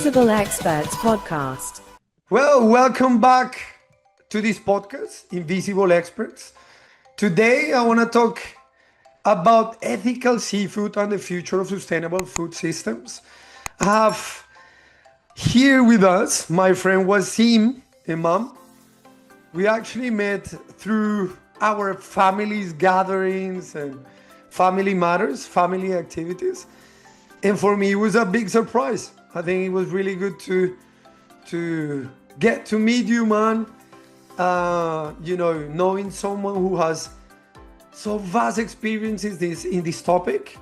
Invisible Experts Podcast. Well, welcome back to this podcast, Invisible Experts. Today, I want to talk about ethical seafood and the future of sustainable food systems. I have here with us my friend Wasseem Emam. We actually met through our family's gatherings and family matters, family activities. And for me, it was a big surprise. I think it was really good to get to meet you, man. Knowing someone who has so vast experiences in this topic,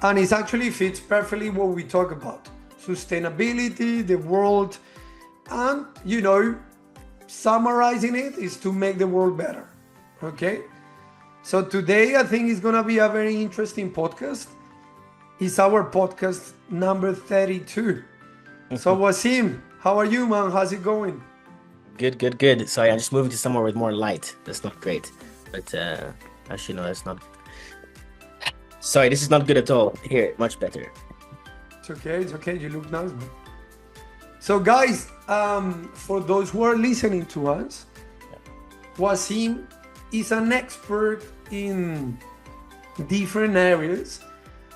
and it actually fits perfectly what we talk about: sustainability, the world, and summarizing it is to make the world better. Okay, so today I think it's gonna be a very interesting podcast. It's our podcast number 32. So Wasseem, how are you, man? How's it going? Good. Sorry, I'm just moving to somewhere with more light. That's not great. But actually, no, that's not. Sorry, this is not good at all. Here, much better. It's okay. You look nice, man. So, guys, for those who are listening to us, Wasseem is an expert in different areas,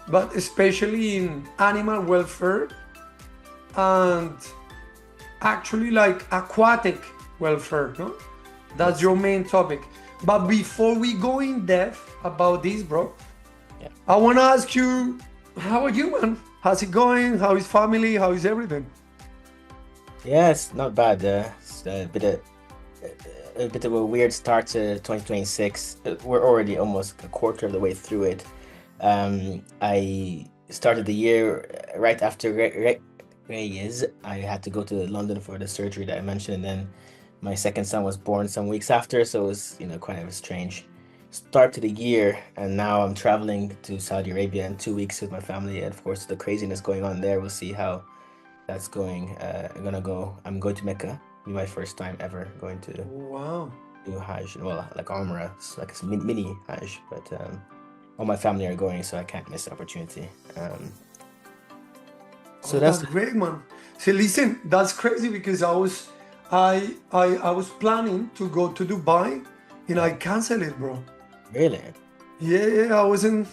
but especially in animal welfare and actually like aquatic welfare, no? That's your main topic. But before we go in depth about this, bro, I want to ask you, how are you, man? How's it going? How is family? How is everything? Yes, not bad. It's a bit of a weird start to 2026. We're already almost a quarter of the way through it. I started the year right after Reyes. I had to go to London for the surgery that I mentioned, and then my second son was born some weeks after, so it was kind of a strange start to the year. And now I'm traveling to Saudi Arabia in 2 weeks with my family, and of course the craziness going on there. We'll see how that's going. I'm going to Mecca. It'll be my first time ever going to do Hajj. Well, like Umrah, it's like a mini Hajj, but all my family are going, so I can't miss the opportunity. So that's great, man. So listen, that's crazy because I was planning to go to Dubai and I canceled it, bro. Really? Yeah, I wasn't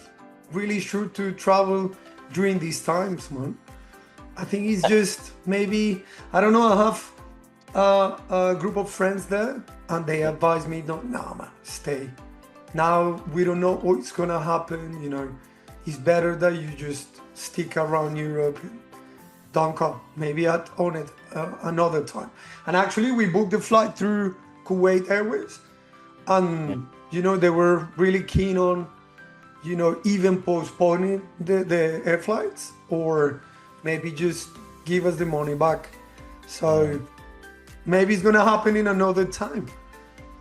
really sure to travel during these times, man. I think it's just maybe, I don't know, I have a group of friends there and they advised me, no, man, stay. Now we don't know what's gonna happen, it's better that you just stick around Europe. Don't come. Maybe I'd own it another time. And actually, we booked the flight through Kuwait Airways, and they were really keen on, even postponing the air flights or maybe just give us the money back. So maybe it's gonna happen in another time.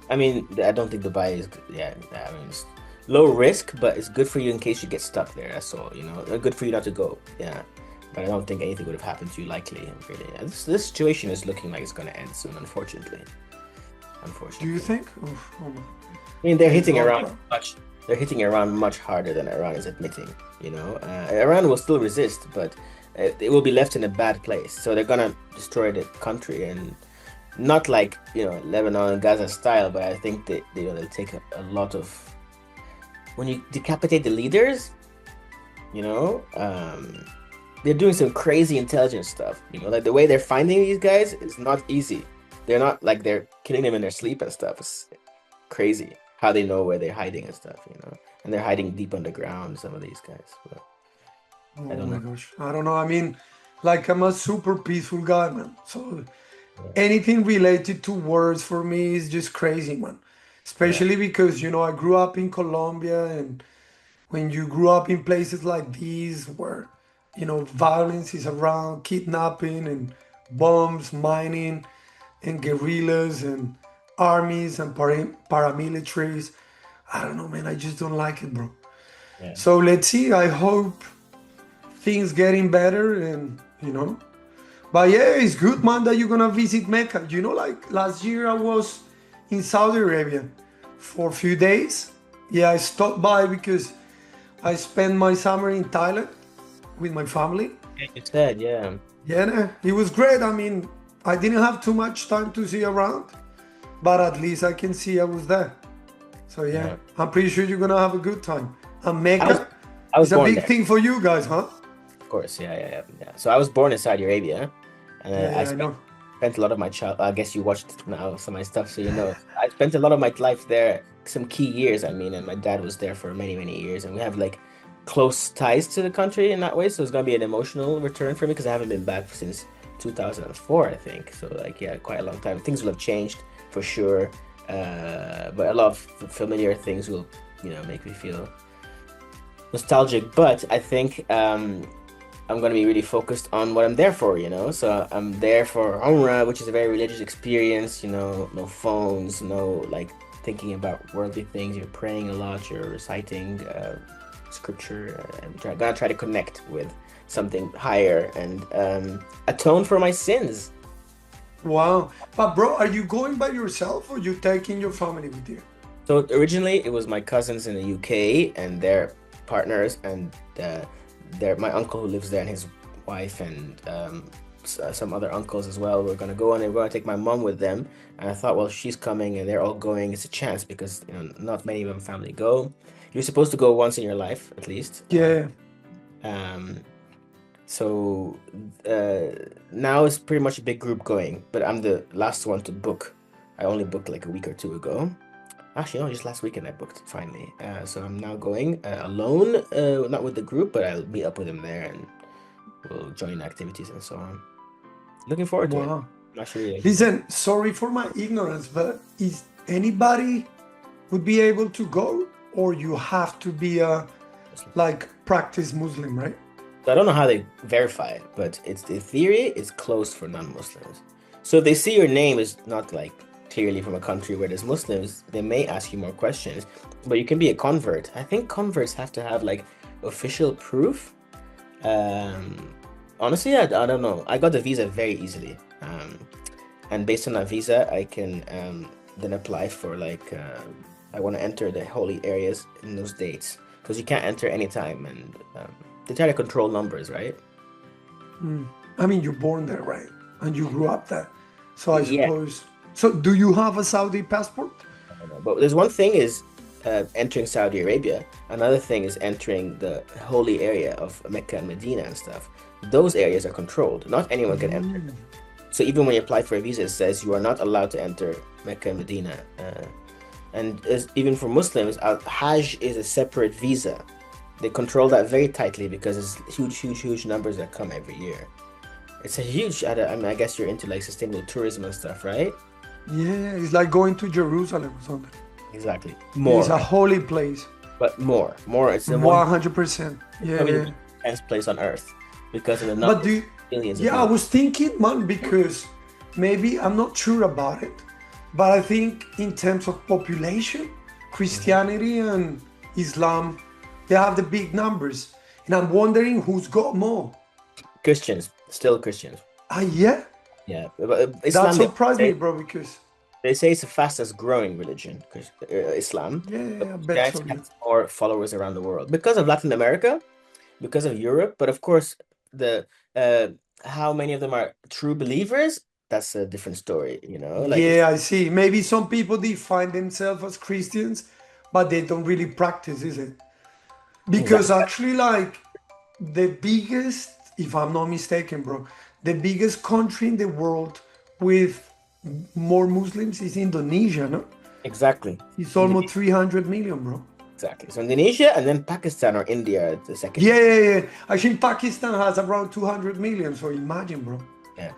I mean, I don't think Dubai is. Yeah, I mean, it's low risk, but it's good for you in case you get stuck there. That's all. Good for you not to go. Yeah. But I don't think anything would have happened to you, likely. Really, this situation is looking like it's going to end soon, unfortunately. Do you think? I mean, they're hitting around much. They're hitting around much harder than Iran is admitting. Iran will still resist, but it will be left in a bad place. So they're going to destroy the country, and not like Lebanon, Gaza style. But I think they'll take a lot of. When you decapitate the leaders, they're doing some crazy intelligence stuff. Like the way they're finding these guys is not easy. They're not like they're killing them in their sleep and stuff. It's crazy how they know where they're hiding and stuff, And they're hiding deep underground, some of these guys. But I don't know. Gosh. I don't know. I mean, like I'm a super peaceful guy, man. So anything related to words for me is just crazy, man. Especially because, I grew up in Colombia, and when you grew up in places like these where violence is around, kidnapping and bombs, mining and guerrillas and armies and paramilitaries. I don't know, man. I just don't like it, bro. Yeah. So let's see. I hope things getting better and, But yeah, it's good, man, that you're going to visit Mecca. Like last year I was in Saudi Arabia for a few days. Yeah, I stopped by because I spent my summer in Thailand with my family. You said, yeah. Yeah, no, it was great. I mean, I didn't have too much time to see around, but at least I can see I was there. So yeah, I'm pretty sure you're gonna have a good time. And Mecca I was is a born big there. thing for you guys, huh? Of course, yeah. So I was born in Saudi Arabia, and Yeah, I know. spent a lot of my child. I guess you watched now some of my stuff, so you know. I spent a lot of my life there, some key years. I mean, and my dad was there for many, many years, and we have like close ties to the country in that way. So it's gonna be an emotional return for me because I haven't been back since 2004, I think. So like, yeah, quite a long time. Things will have changed for sure, but a lot of familiar things will, you know, make me feel nostalgic. But I think I'm going to be really focused on what I'm there for, you know. So I'm there for Umrah, which is a very religious experience, you know, no phones, no like thinking about worldly things. You're praying a lot, you're reciting scripture. I'm gonna try to connect with something higher and atone for my sins. Wow. But bro, are you going by yourself or you taking your family with you? So originally it was my cousins in the UK and their partners and my uncle who lives there and his wife and some other uncles as well. We're gonna go and we're gonna take my mom with them. And I thought, well, she's coming and they're all going. It's a chance because you know not many of my family go. You're supposed to go once in your life at least. Yeah. So now it's pretty much a big group going, but I'm the last one to book. I only booked like a week or two ago. Actually, no, just last weekend I booked finally. So I'm now going alone, not with the group, but I'll meet up with them there and we'll join activities and so on. Looking forward to it. Wow. Not sure yet. Listen, sorry for my ignorance, but is anybody would be able to go, or you have to be a like practice Muslim, right? So I don't know how they verify it, but it's the theory is closed for non-Muslims. So if they see your name is not like clearly from a country where there's Muslims, they may ask you more questions, but you can be a convert. I think converts have to have like official proof. Honestly, I don't know. I got the visa very easily. And based on that visa, I can then apply for like, I want to enter the holy areas in those dates because you can't enter anytime and they try to control numbers, right? I mean, you're born there, right? And you grew up there. So I Yeah. suppose. So do you have a Saudi passport? I don't know. But there's one thing is entering Saudi Arabia. Another thing is entering the holy area of Mecca and Medina and stuff. Those areas are controlled. Not anyone can enter. So even when you apply for a visa, it says you are not allowed to enter Mecca and Medina. And even for Muslims, Hajj is a separate visa. They control that very tightly because there's huge numbers that come every year. It's a huge, I mean, I guess you're into like sustainable tourism and stuff, right? Yeah, it's like going to Jerusalem or something. Exactly. More. It's a holy place. But more. It's the 100%. Yeah. probably the best place on earth because of the number But of billions of yeah, I people. was thinking, man, because maybe I'm not sure about it, but I think in terms of population, Christianity and Islam, they have the big numbers. And I'm wondering who's got more. Christians, still Christians. Yeah, Yeah. But that Islam, surprised me, bro, because they say it's the fastest growing religion, Islam. yeah, I But bet so. Christianity has more followers around the world because of Latin America, because of Europe. But of course, the how many of them are true believers? That's a different story, you know. Like Yeah, I see. Maybe some people define themselves as Christians, but they don't really practice, is it? Because actually, like the biggest, if I'm not mistaken, bro, the biggest country in the world with more Muslims is Indonesia, no? exactly. It's almost 300 million, bro. Exactly. So Indonesia and then Pakistan or India are the second. Yeah. I think Pakistan has around 200 million, so imagine, bro. Yeah.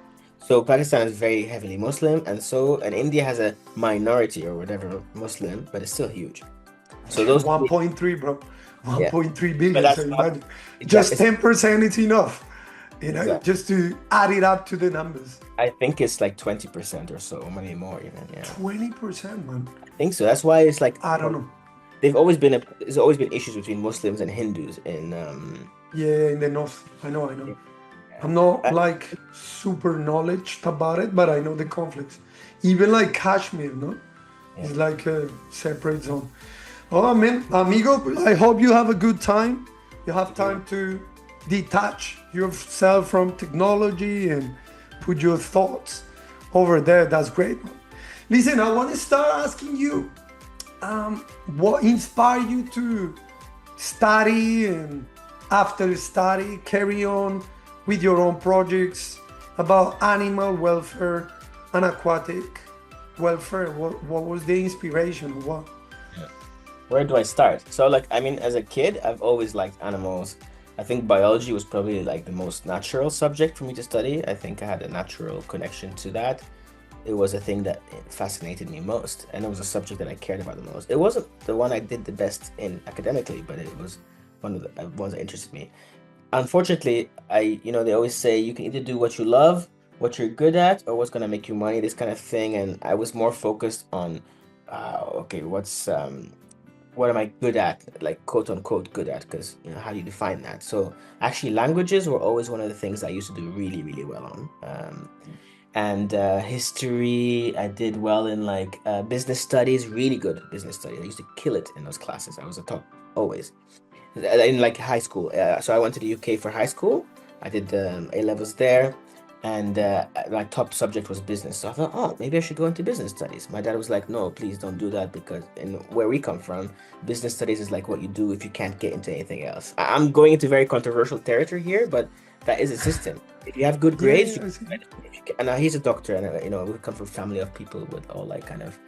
So Pakistan is very heavily Muslim, and India has a minority or whatever Muslim, but it's still huge. So those 1.3, bro. 1.3 billion. that's So not- imagine. Just Exactly. 10% is enough, you know, Exactly. just to add it up to the numbers. I think it's like 20% or so, maybe more even. Yeah, 20%, man. I think so. That's why it's like I don't know. there's always been issues between Muslims and Hindus in Yeah, in the north. I know. I'm not like super knowledge about it, but I know the conflicts. Even like Kashmir, no? It's like a separate zone. Oh man, amigo, I hope you have a good time. You have time to detach yourself from technology and put your thoughts over there. That's great, man. Listen, I want to start asking you, what inspired you to study and after study carry on with your own projects about animal welfare and aquatic welfare? What was the inspiration? What? Where do I start? So like, I mean, as a kid, I've always liked animals. I think biology was probably like the most natural subject for me to study. I think I had a natural connection to that. It was a thing that fascinated me most, and it was a subject that I cared about the most. It wasn't the one I did the best in academically, but it was one of the ones that interested me. Unfortunately, they always say you can either do what you love, what you're good at, or what's gonna make you money, this kind of thing. And I was more focused on, okay, what am I good at, like quote unquote good at, because how do you define that? So actually, languages were always one of the things I used to do really, really well on. And history, I did well in, like business studies, really good at business studies. I used to kill it in those classes. I was a top always in like high school. So I went to the UK for high school. I did A levels there, and my top subject was business. So I thought, oh, maybe I should go into business studies. My dad was like, no, please don't do that, because in where we come from, business studies is like what you do if you can't get into anything else. I'm going into very controversial territory here, but that is a system. If you have good grades, Yeah, I see. and he's a doctor, and we come from a family of people with all like kind of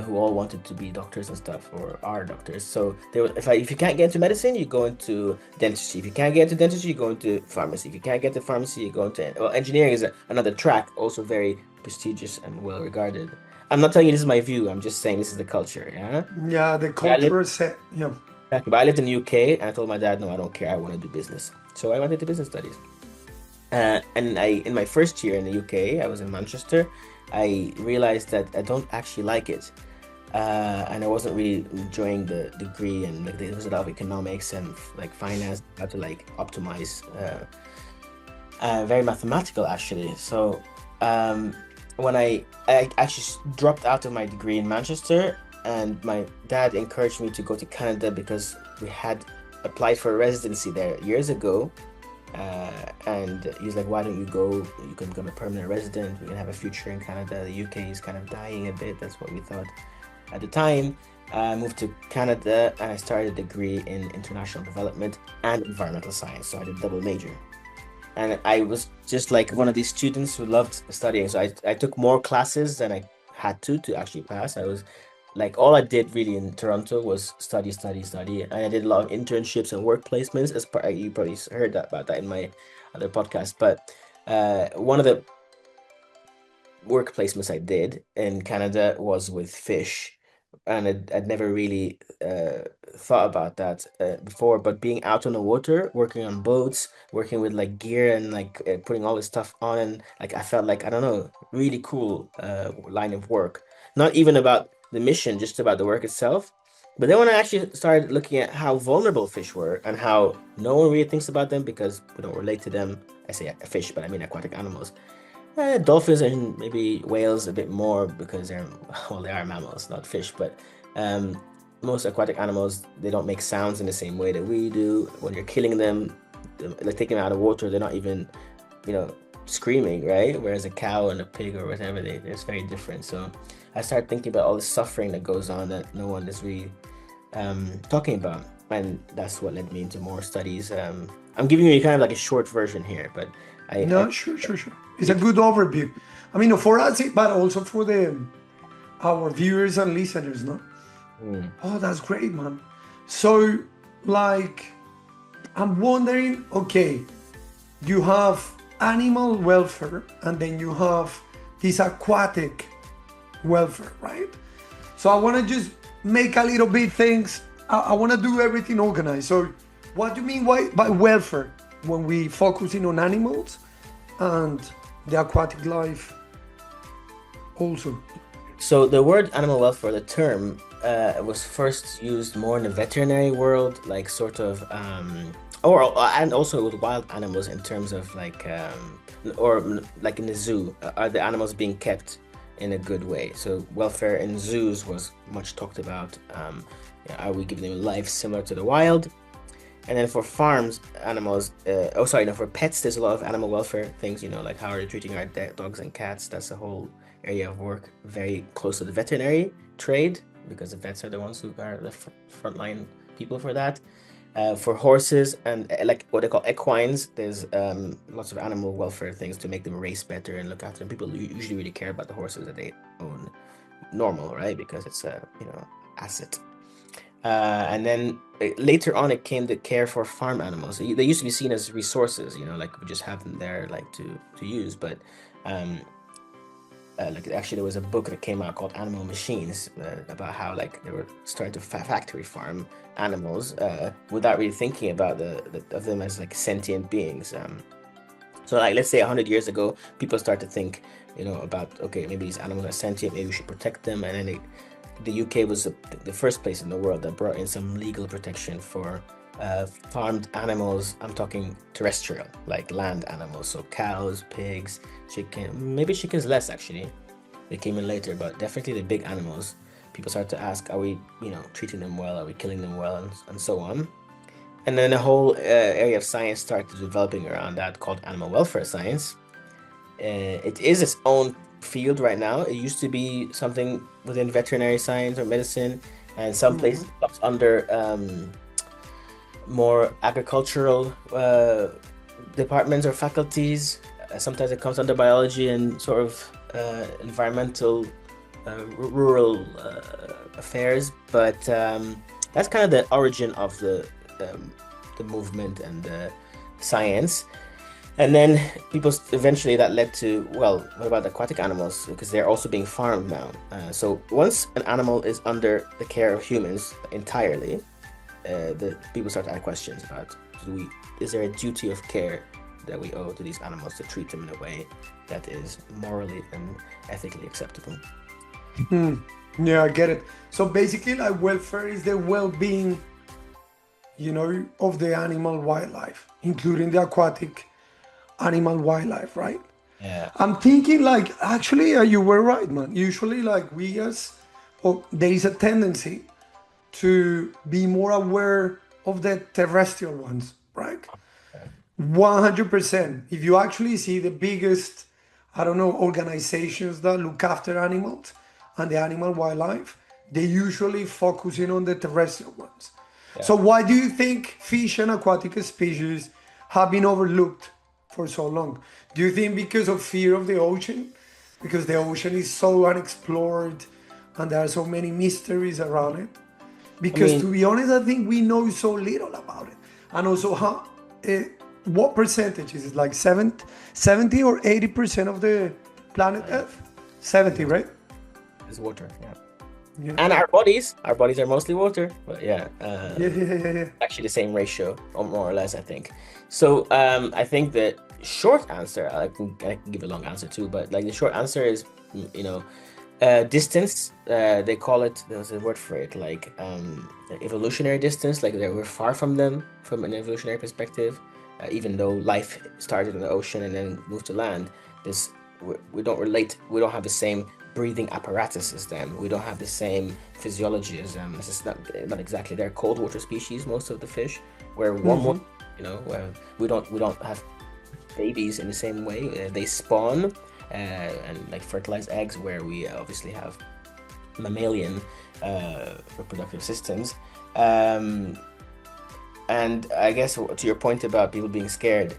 who all wanted to be doctors and stuff, or are doctors. So they were, if you can't get into medicine, you go into dentistry. If you can't get into dentistry, you go into pharmacy. If you can't get to pharmacy, you go into, well, engineering is another track, also very prestigious and well regarded. I'm not telling you this is my view. I'm just saying this is the culture. Yeah. Yeah, the But I lived, culture set. Yeah. but I lived in the UK, and I told my dad, no, I don't care. I want to do business. So I went into business studies. And in my first year in the UK, I was in Manchester. I realized that I don't actually like it, and I wasn't really enjoying the degree. And like there was a lot of economics and like finance, how to like optimize, very mathematical actually. So when I actually dropped out of my degree in Manchester, and my dad encouraged me to go to Canada because we had applied for a residency there years ago. And he's like, why don't you go? You can become a permanent resident. We can have a future in Canada. The UK is kind of dying a bit. That's what we thought at the time. I moved to Canada, and I started a degree in international development and environmental science. So I did double major. And I was just like one of these students who loved studying. So I took more classes than I had to actually pass. I was like, all I did really in Toronto was study, study, study. And I did a lot of internships and work placements. As part, you probably heard about that in my other podcast. But one of the work placements I did in Canada was with fish. And I'd never really thought about that before. But being out on the water, working on boats, working with like gear and like putting all this stuff on, and like I felt like, I don't know, really cool line of work. Not even about the mission, just about the work itself. But then when I actually started looking at how vulnerable fish were and how no one really thinks about them because we don't relate to them. I say fish, but I mean aquatic animals. Dolphins and maybe whales a bit more because they are mammals, not fish. But most aquatic animals, they don't make sounds in the same way that we do. When you're killing them, like taking them out of water, they're not even, screaming, right? Whereas a cow and a pig or whatever, it's very different. So I started thinking about all the suffering that goes on that no one is really talking about, and that's what led me into more studies. I'm giving you kind of like a short version here, but No, sure. It's a good overview. I mean, for us, but also for our viewers and listeners, no? Oh, that's great, man. So, like, I'm wondering, okay, you have animal welfare, and then you have this aquatic welfare, right? So I want to just make a little bit things. I want to do everything organized. So, what do you mean by welfare when we focusing on animals and the aquatic life also? So the word animal welfare, the term, was first used more in the veterinary world, like sort of, and also with wild animals in terms of like, or like in the zoo, are the animals being kept in a good way? So welfare in zoos was much talked about. Are we giving them life similar to the wild? And then for farms animals, for pets, there's a lot of animal welfare things, like how are they treating our dogs and cats. That's a whole area of work very close to the veterinary trade, because the vets are the ones who are the frontline people for that. For horses and like what they call equines, there's lots of animal welfare things to make them race better and look after them. People usually really care about the horses that they own normal, right? Because it's a asset. And then later on, it came the care for farm animals. They used to be seen as resources, like we just have them there, like to use. But like actually, there was a book that came out called Animal Machines about how like they were starting to factory farm animals without really thinking about of them as like sentient beings. So like let's say 100 years ago, people start to think, about okay, maybe these animals are sentient, maybe we should protect them, and then the UK was the first place in the world that brought in some legal protection for farmed animals. I'm talking terrestrial, like land animals, so cows, pigs, chicken, maybe chickens less actually. They came in later, but definitely the big animals. People start to ask, are we, treating them well? Are we killing them well? And so on. And then a whole area of science started developing around that called animal welfare science. It is its own field right now. It used to be something within veterinary science or medicine, and some places it comes under more agricultural departments or faculties. Sometimes it comes under biology and sort of environmental, rural affairs. But that's kind of the origin of the movement and the science. And then people eventually that led to, well, what about aquatic animals? Because they're also being farmed now. So once an animal is under the care of humans entirely, the people start to ask questions about, is there a duty of care that we owe to these animals to treat them in a way that is morally and ethically acceptable? Yeah, I get it. So basically, like welfare is the well-being, of the animal wildlife, including the aquatic animal wildlife, right? Yeah. I'm thinking like actually you were right, man. Usually like there is a tendency to be more aware of the terrestrial ones, right? 100%. If you actually see the biggest, I don't know, organizations that look after animals and the animal wildlife, they usually focus in on the terrestrial ones. Yeah. So why do you think fish and aquatic species have been overlooked for so long? Do you think because of fear of the ocean? Because the ocean is so unexplored and there are so many mysteries around it? Because to be honest, I think we know so little about it. And also, what percentage is it? Like 70 or 80% of the planet Earth? 70, right? It's water, yeah. Yeah. And our bodies are mostly water, but yeah. Yeah. Actually the same ratio, or more or less, I think. So I think the short answer, I can give a long answer too, but like the short answer is, distance. They call it, there's a word for it, like evolutionary distance, like we're far from them from an evolutionary perspective, even though life started in the ocean and then moved to land. We don't have the same breathing apparatus as them. We don't have the same physiology as them. This is not exactly. They're cold water species, most of the fish. We're warm water, where we don't have babies in the same way. They spawn and like fertilize eggs, where we obviously have mammalian reproductive systems. And I guess to your point about people being scared,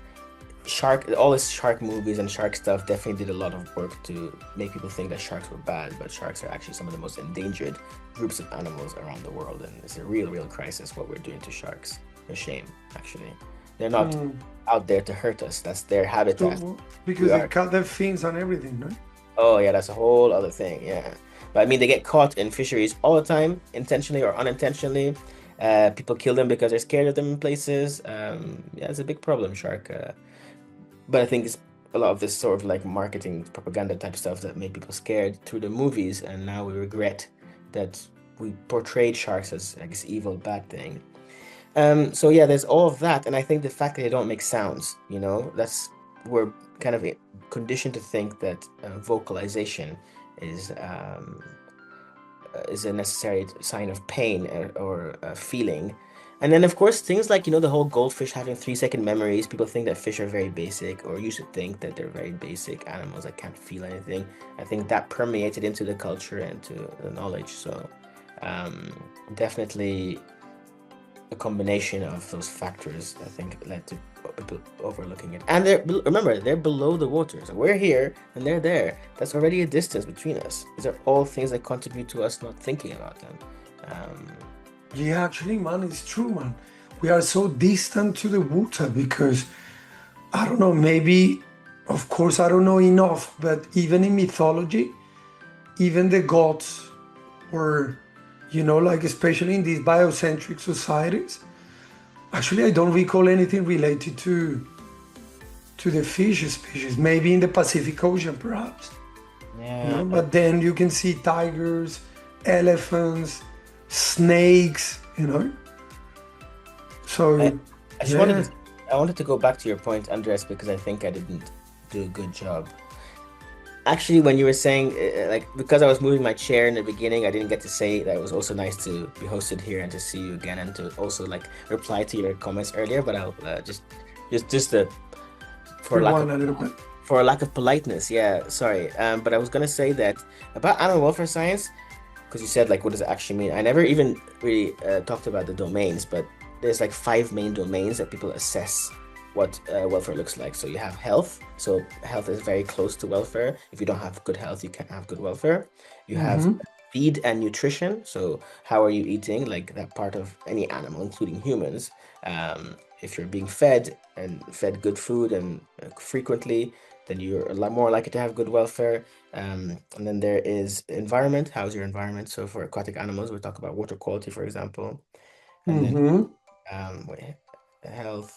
all this shark movies and shark stuff definitely did a lot of work to make people think that sharks were bad, but sharks are actually some of the most endangered groups of animals around the world, and it's a real crisis what we're doing to sharks. A shame, actually. They're not out there to hurt us. That's their habitat. Because they cut their fins and everything, right? Oh yeah, that's a whole other thing. Yeah, but I mean, they get caught in fisheries all the time, intentionally or unintentionally. People kill them because they're scared of them in places. Yeah, it's a big problem, shark. But I think it's a lot of this sort of like marketing propaganda type stuff that made people scared through the movies, and now we regret that we portrayed sharks as like this evil bad thing. So yeah, there's all of that, and I think the fact that they don't make sounds, we're kind of conditioned to think that vocalization is a necessary sign of pain or feeling. And then, of course, things like, the whole goldfish having 3-second memories. People think that fish are very basic, or used to think that they're very basic animals that can't feel anything. I think that permeated into the culture and to the knowledge. So, um, definitely a combination of those factors, I think, led to people overlooking it. And remember, they're below the water. So we're here and they're there. That's already a distance between us. These are all things that contribute to us not thinking about them. Um, Yeah, actually, man, it's true, man. We are so distant to the water because I don't know, maybe, of course, I don't know enough, but even in mythology, even the gods were, like especially in these biocentric societies. Actually, I don't recall anything related to the fish species. Maybe in the Pacific Ocean, perhaps. yeah, But then you can see tigers, elephants, snakes. So I, I just yeah. I wanted to go back to your point, Andres, because I think I didn't do a good job. Actually, when you were saying, like, because I was moving my chair in the beginning, I didn't get to say that it was also nice to be hosted here and to see you again and to also like reply to your comments earlier. But I'll just for lack Rewind of a little bit. for lack of politeness, yeah, sorry. But I was gonna say that about animal welfare science, because you said like, what does it actually mean? I never even really talked about the domains, but there's like 5 main domains that people assess what welfare looks like. So you have health. So health is very close to welfare. If you don't have good health, you can't have good welfare. You have Mm-hmm. feed and nutrition. So how are you eating? Like that part of any animal, including humans. If you're being fed and fed good food and frequently, then you're a lot more likely to have good welfare. And then there is environment. How's your environment? So for aquatic animals, we talk about water quality, for example. And then Mm-hmm. wait, health,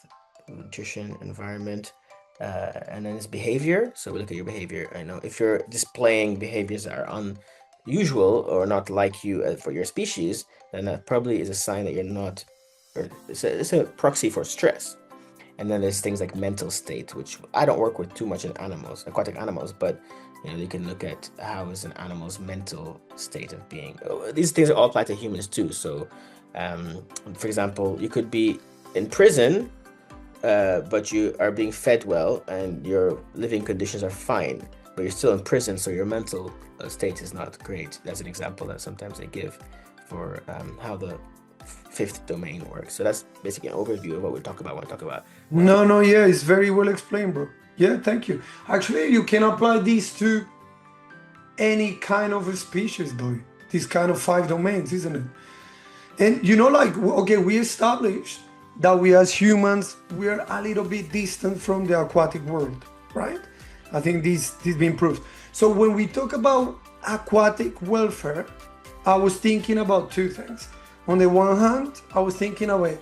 nutrition, environment, and then it's behavior. So we look at your behavior. I know if you're displaying behaviors that are unusual or not like you for your species, then that probably is a sign that you're not, or it's a proxy for stress. And then there's things like mental state, which I don't work with too much in animals, aquatic animals, but you can look at how is an animal's mental state of being. These things all apply to humans too. So, for example, you could be in prison, but you are being fed well and your living conditions are fine, but you're still in prison, so your mental state is not great. That's an example that sometimes they give for how the fifth domain works. So that's basically an overview of what we talk about when we talk about welfare. No, yeah, it's very well explained, bro. Yeah, thank you. Actually, you can apply these to any kind of a species, though. These kind of 5 domains, isn't it? And like, okay, we established that we as humans, we're a little bit distant from the aquatic world, right? I think this been proved. So when we talk about aquatic welfare, I was thinking about 2 things. On the one hand, I was thinking away,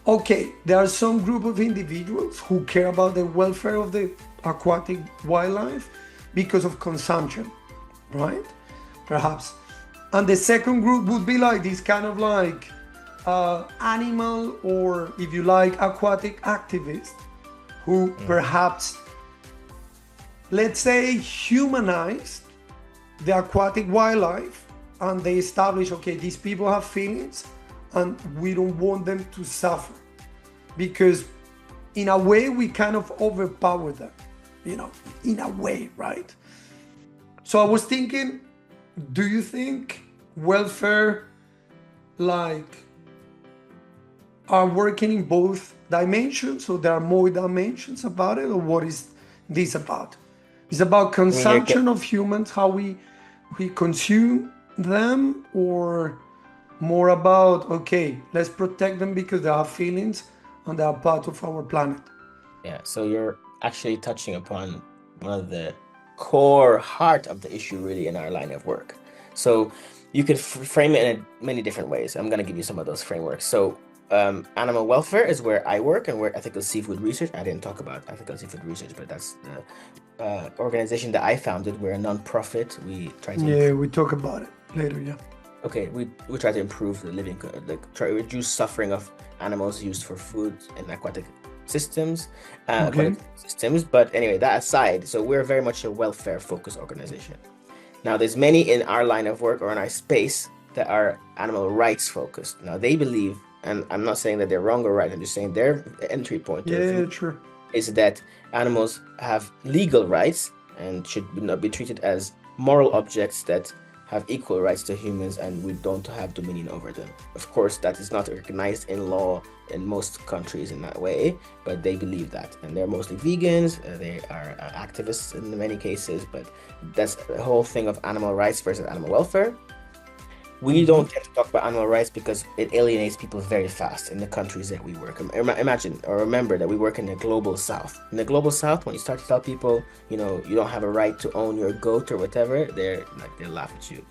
okay, there are some group of individuals who care about the welfare of the aquatic wildlife because of consumption, right? Perhaps. And the second group would be like this kind of like animal, or if you like, aquatic activists who perhaps, let's say, humanized the aquatic wildlife, and they establish, okay, these people have feelings and we don't want them to suffer, because in a way we kind of overpower them, in a way, right? So I was thinking, do you think welfare like are working in both dimensions, so there are more dimensions about it, or what is this about? It's about I mean, you're consumption of humans, how we consume them, or more about, okay, let's protect them because they have feelings and they are part of our planet? Yeah, so you're actually touching upon one of the core heart of the issue really in our line of work. So you could frame it in many different ways. I'm going to give you some of those frameworks. So animal welfare is where I work and where ethical seafood research. I didn't talk about ethical seafood research, but that's the organization that I founded. We're a non-profit. We try to Yeah, we talk about it later. Yeah. Okay, we try to improve the living, like try to reduce suffering of animals used for food in aquatic systems, Okay. But anyway, that aside, so we're very much a welfare-focused organization. Now, there's many in our line of work or in our space that are animal rights focused. Now, they believe and I'm not saying that they're wrong or right, I'm just saying their entry point to the Yeah, food sure. is that animals have legal rights and should not be treated as moral objects that have equal rights to humans, and we don't have dominion over them. Of course, that is not recognized in law in most countries in that way, but they believe that. And they're mostly vegans, they are activists in many cases, but that's the whole thing of animal rights versus animal welfare. We don't tend to talk about animal rights because it alienates people very fast in the countries that we work. Imagine or remember that we work in the global south. In the global south, when you start to tell people, you don't have a right to own your goat or whatever, they laugh at you.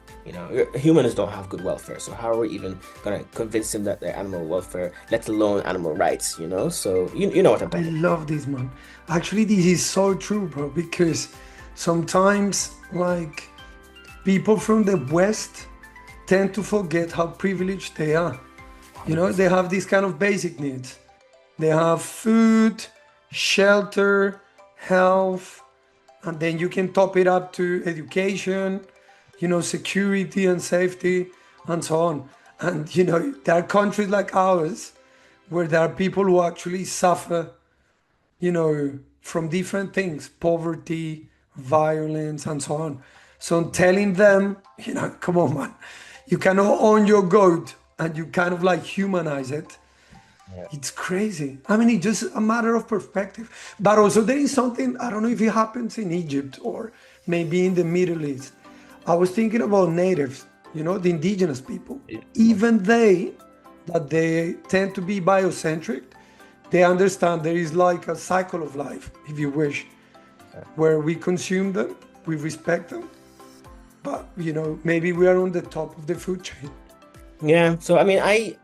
Humans don't have good welfare, so how are we even gonna convince them that they're animal welfare, let alone animal rights? So you know what I'm I talking love this, man. Actually, this is so true, bro, because sometimes, like, people from the West tend to forget how privileged they are. They have these kind of basic needs. They have food, shelter, health, and then you can top it up to education, security and safety, and so on. And, there are countries like ours where there are people who actually suffer, from different things, poverty, violence, and so on. So telling them, come on, man, you cannot own your goat and you kind of like humanize it. Yeah. It's crazy. I mean, it's just a matter of perspective. But also, there is something, I don't know if it happens in Egypt or maybe in the Middle East. I was thinking about natives, the indigenous people. Yeah. Even that they tend to be biocentric, they understand there is like a cycle of life, if you wish, where we consume them, we respect them, but maybe we are on the top of the food chain. Yeah, so I mean, I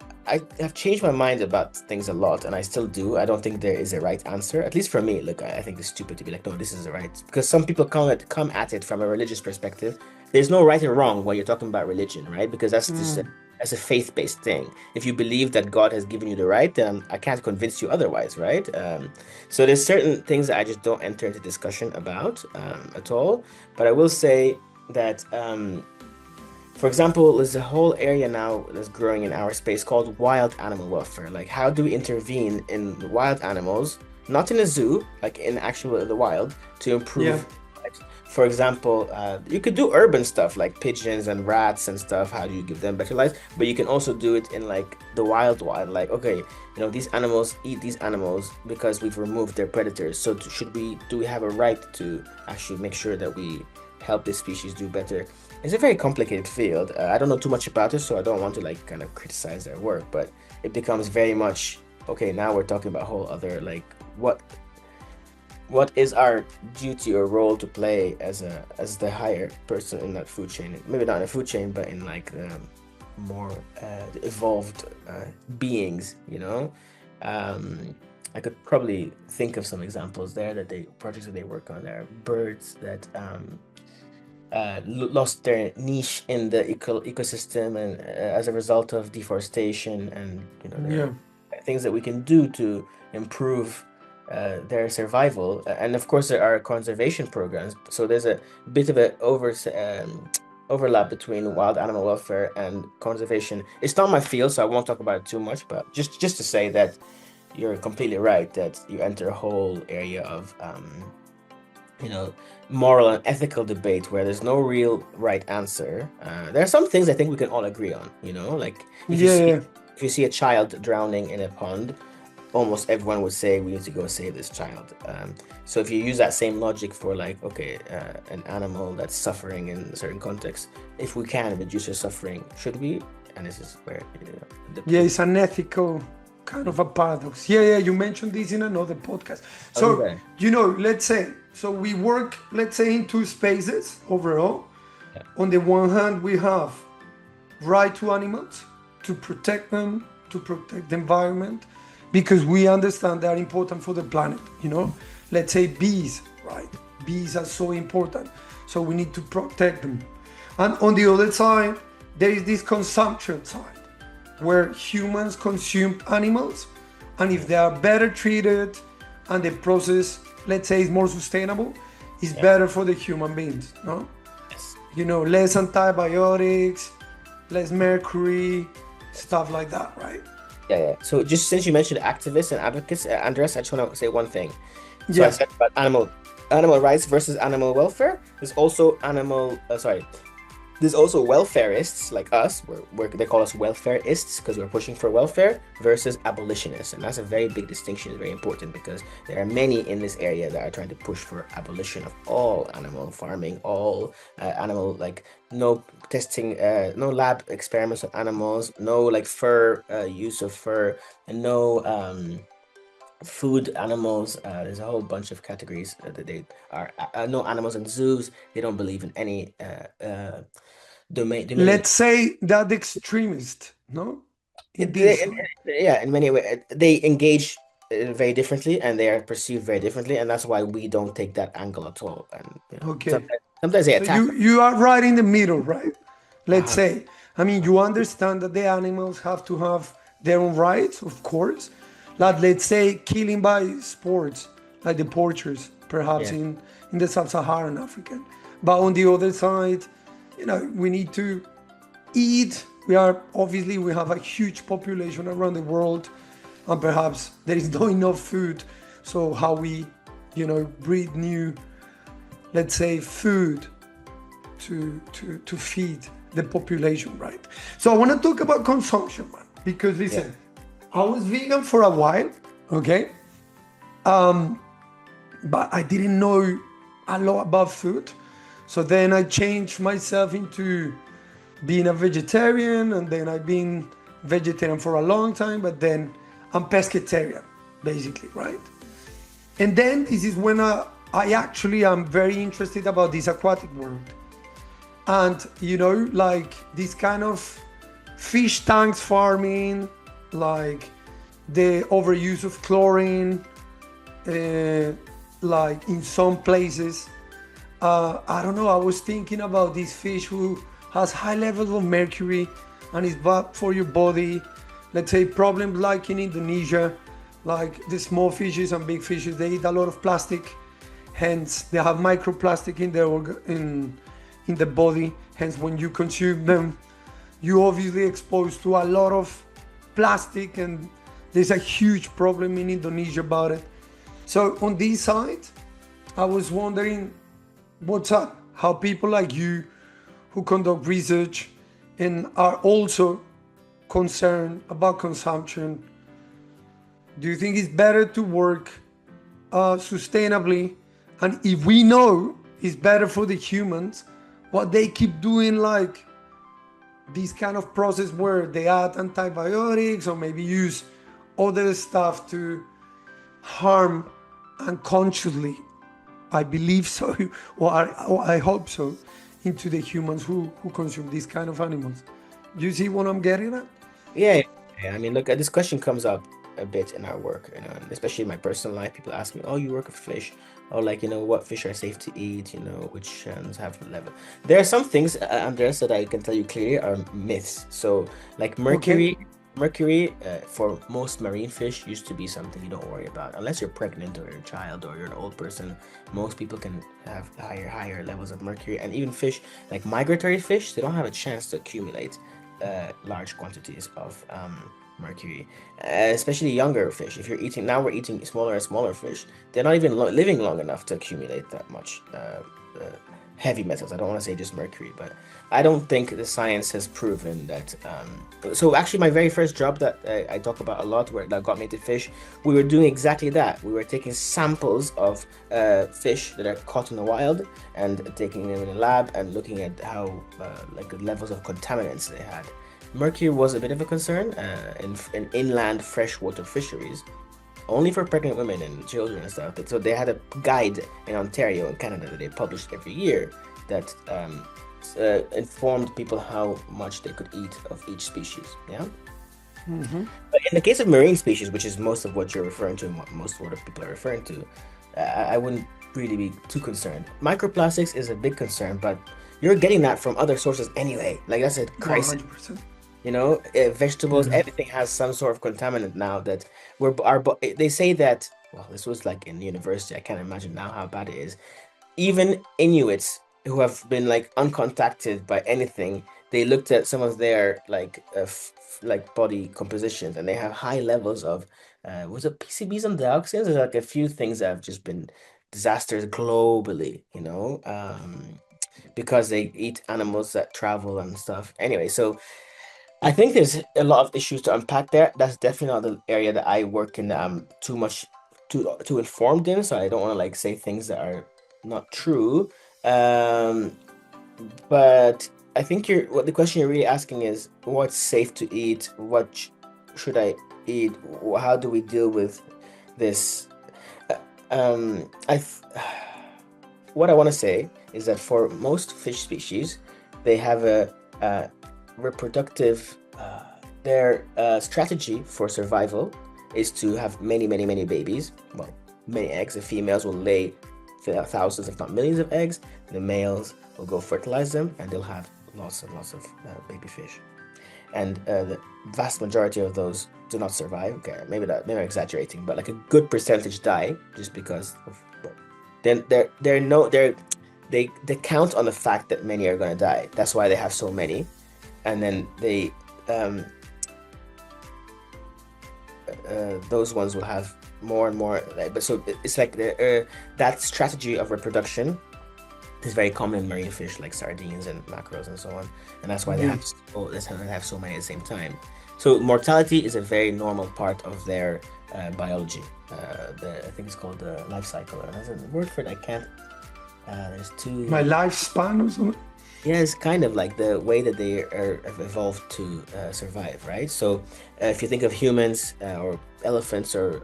have changed my mind about things a lot, and I still do. I don't think there is a right answer, at least for me. Look, I think it's stupid to be like, no, this is the right, because some people come at it from a religious perspective. There's no right and wrong when you're talking about religion, right? Because that's just that's a faith-based thing. If you believe that God has given you the right, then I can't convince you otherwise, right? So there's certain things that I just don't enter into discussion about at all. But I will say that. For example, there's a whole area now that's growing in our space called wild animal welfare. Like, how do we intervene in wild animals, not in a zoo, like in the wild, to improve lives? For example, you could do urban stuff like pigeons and rats and stuff. How do you give them better lives? But you can also do it in like the wild. Like, okay, these animals eat these animals because we've removed their predators. So do we have a right to actually make sure that we help this species do better? It's a very complicated field. I don't know too much about it, so I don't want to like kind of criticize their work, but it becomes very much, okay, now we're talking about a whole other, like, what is our duty or role to play as the higher person in that food chain? Maybe not in a food chain, but in like more evolved beings, I could probably think of some examples there projects that they work on. There are birds that lost their niche in the ecosystem, and as a result of deforestation, and there are things that we can do to improve their survival. And of course there are conservation programs, so there's a bit of an overlap between wild animal welfare and conservation. It's not my field, so I won't talk about it too much, but just to say that you're completely right that you enter a whole area of moral and ethical debate where there's no real right answer. There are some things I think we can all agree on, like if you see a child drowning in a pond, almost everyone would say we need to go save this child. So if you use that same logic for like, okay, an animal that's suffering in a certain context, if we can reduce their suffering, should we? And this is where it's an ethical kind of a paradox. You mentioned this in another podcast. So let's say, so we work, let's say, in two spaces overall. On the one hand, we have right to animals, to protect them, to protect the environment, because we understand they are important for the planet. Let's say bees, right? Bees are so important, so we need to protect them. And on the other side, there is this consumption side, where humans consume animals, and if they are better treated and the process, let's say, is more sustainable, it's better for the human beings, no? Yes. Less antibiotics, less mercury, stuff like that, right? Yeah. So just since you mentioned activists and advocates, Andres, I just want to say one thing. So I Yeah. said about animal rights versus animal welfare. There's also there's also welfarists like us, they call us welfareists because we're pushing for welfare, versus abolitionists. And that's a very big distinction, it's very important because there are many in this area that are trying to push for abolition of all animal farming, all animal, like no testing, no lab experiments on animals, no like fur, use of fur, and no food animals. There's a whole bunch of categories that they are no animals in zoos. They don't believe in any dominion. Let's say that extremist, no? In this They, one. yeah, in many ways, they engage very differently, and they are perceived very differently, and that's why we don't take that angle at all. And Okay. sometimes they So attack. you are right in the middle, right? Let's Uh, say. I mean, you understand that the animals have to have their own rights, of course. Like let's say killing by sports, like the poachers, perhaps yeah, in the sub-Saharan African. But on the other side, we need to eat. We have a huge population around the world, and perhaps there is not enough food. So how we, breed new, let's say, food to feed the population, right? So I want to talk about consumption, man, because yeah, listen, I was vegan for a while, okay, but I didn't know a lot about food. So then I changed myself into being a vegetarian, and then I've been vegetarian for a long time, but then I'm pescatarian, basically, right? And then this is when I actually am very interested about this aquatic world. And like this kind of fish tanks farming, like the overuse of chlorine, like in some places. I don't know, I was thinking about this fish who has high levels of mercury and is bad for your body. Let's say problems like in Indonesia, like the small fishes and big fishes, they eat a lot of plastic, hence they have microplastic in their in the body. Hence when you consume them, you obviously exposed to a lot of plastic, and there's a huge problem in Indonesia about it. So on this side, I was wondering what's up, how people like you who conduct research and are also concerned about consumption, do you think it's better to work sustainably? And if we know it's better for the humans, what they keep doing, like this kind of process where they add antibiotics or maybe use other stuff to harm unconsciously, I believe so, or I hope so, into the humans who consume these kind of animals. Do you see what I'm getting at? yeah, yeah. I mean, look, this question comes up a bit in our work, and especially in my personal life. People ask me, "Oh, you work with fish?" Or like, what fish are safe to eat? Which have the level. There are some things, Andres, that I can tell you clearly are myths. So, like Okay. mercury for most marine fish used to be something you don't worry about unless you're pregnant or you're a child or you're an old person. Most people can have higher levels of mercury, and even fish like migratory fish, they don't have a chance to accumulate large quantities of mercury, especially younger fish. If you're eating now, we're eating smaller and smaller fish. They're not even living long enough to accumulate that much heavy metals. I don't want to say just mercury, but I don't think the science has proven that. So actually, my very first job that I talk about a lot, that got me into fish, we were doing exactly that. We were taking samples of fish that are caught in the wild and taking them in a lab and looking at how like the levels of contaminants they had. Mercury was a bit of a concern in inland freshwater fisheries, only for pregnant women and children and stuff. So they had a guide in Ontario in Canada that they published every year that informed people how much they could eat of each species. Yeah. But in the case of marine species, which is most of what you're referring to, and what most of what people are referring to, I wouldn't really be too concerned. Microplastics is a big concern, but you're getting that from other sources anyway. Like that's a crisis. 100%. Vegetables, everything has some sort of contaminant now that they say that, well, this was like in university. I can't imagine now how bad it is. Even Inuits who have been like uncontacted by anything, they looked at some of their like body compositions, and they have high levels of was it PCBs and dioxins? There's like a few things that have just been disasters globally, because they eat animals that travel and stuff. Anyway, so I think there's a lot of issues to unpack there. That's definitely not the area that I work in. That I'm too informed in, so I don't want to like say things that are not true. Um, but I think what the question you're really asking is what's safe to eat? Should I eat? How do we deal with this? Uh, I what I want to say is that for most fish species, they have a reproductive. Their strategy for survival is to have many, many, many babies. Well, many eggs. The females will lay thousands, if not millions, of eggs. The males will go fertilize them, and they'll have lots and lots of baby fish. And the vast majority of those do not survive. Okay, maybe I'm exaggerating, but like a good percentage die just because of. Then they count on the fact that many are going to die. That's why they have so many, and then they those ones will have more and more. But so it's like that strategy of reproduction is very common in marine fish like sardines and mackerels and so on, and that's why they have so many at the same time. So mortality is a very normal part of their biology. I think it's called the life cycle. There's a word for it. I can't. There's two. My lifespan or something. Yeah, it's kind of like the way that they have evolved to survive, right? So if you think of humans or elephants or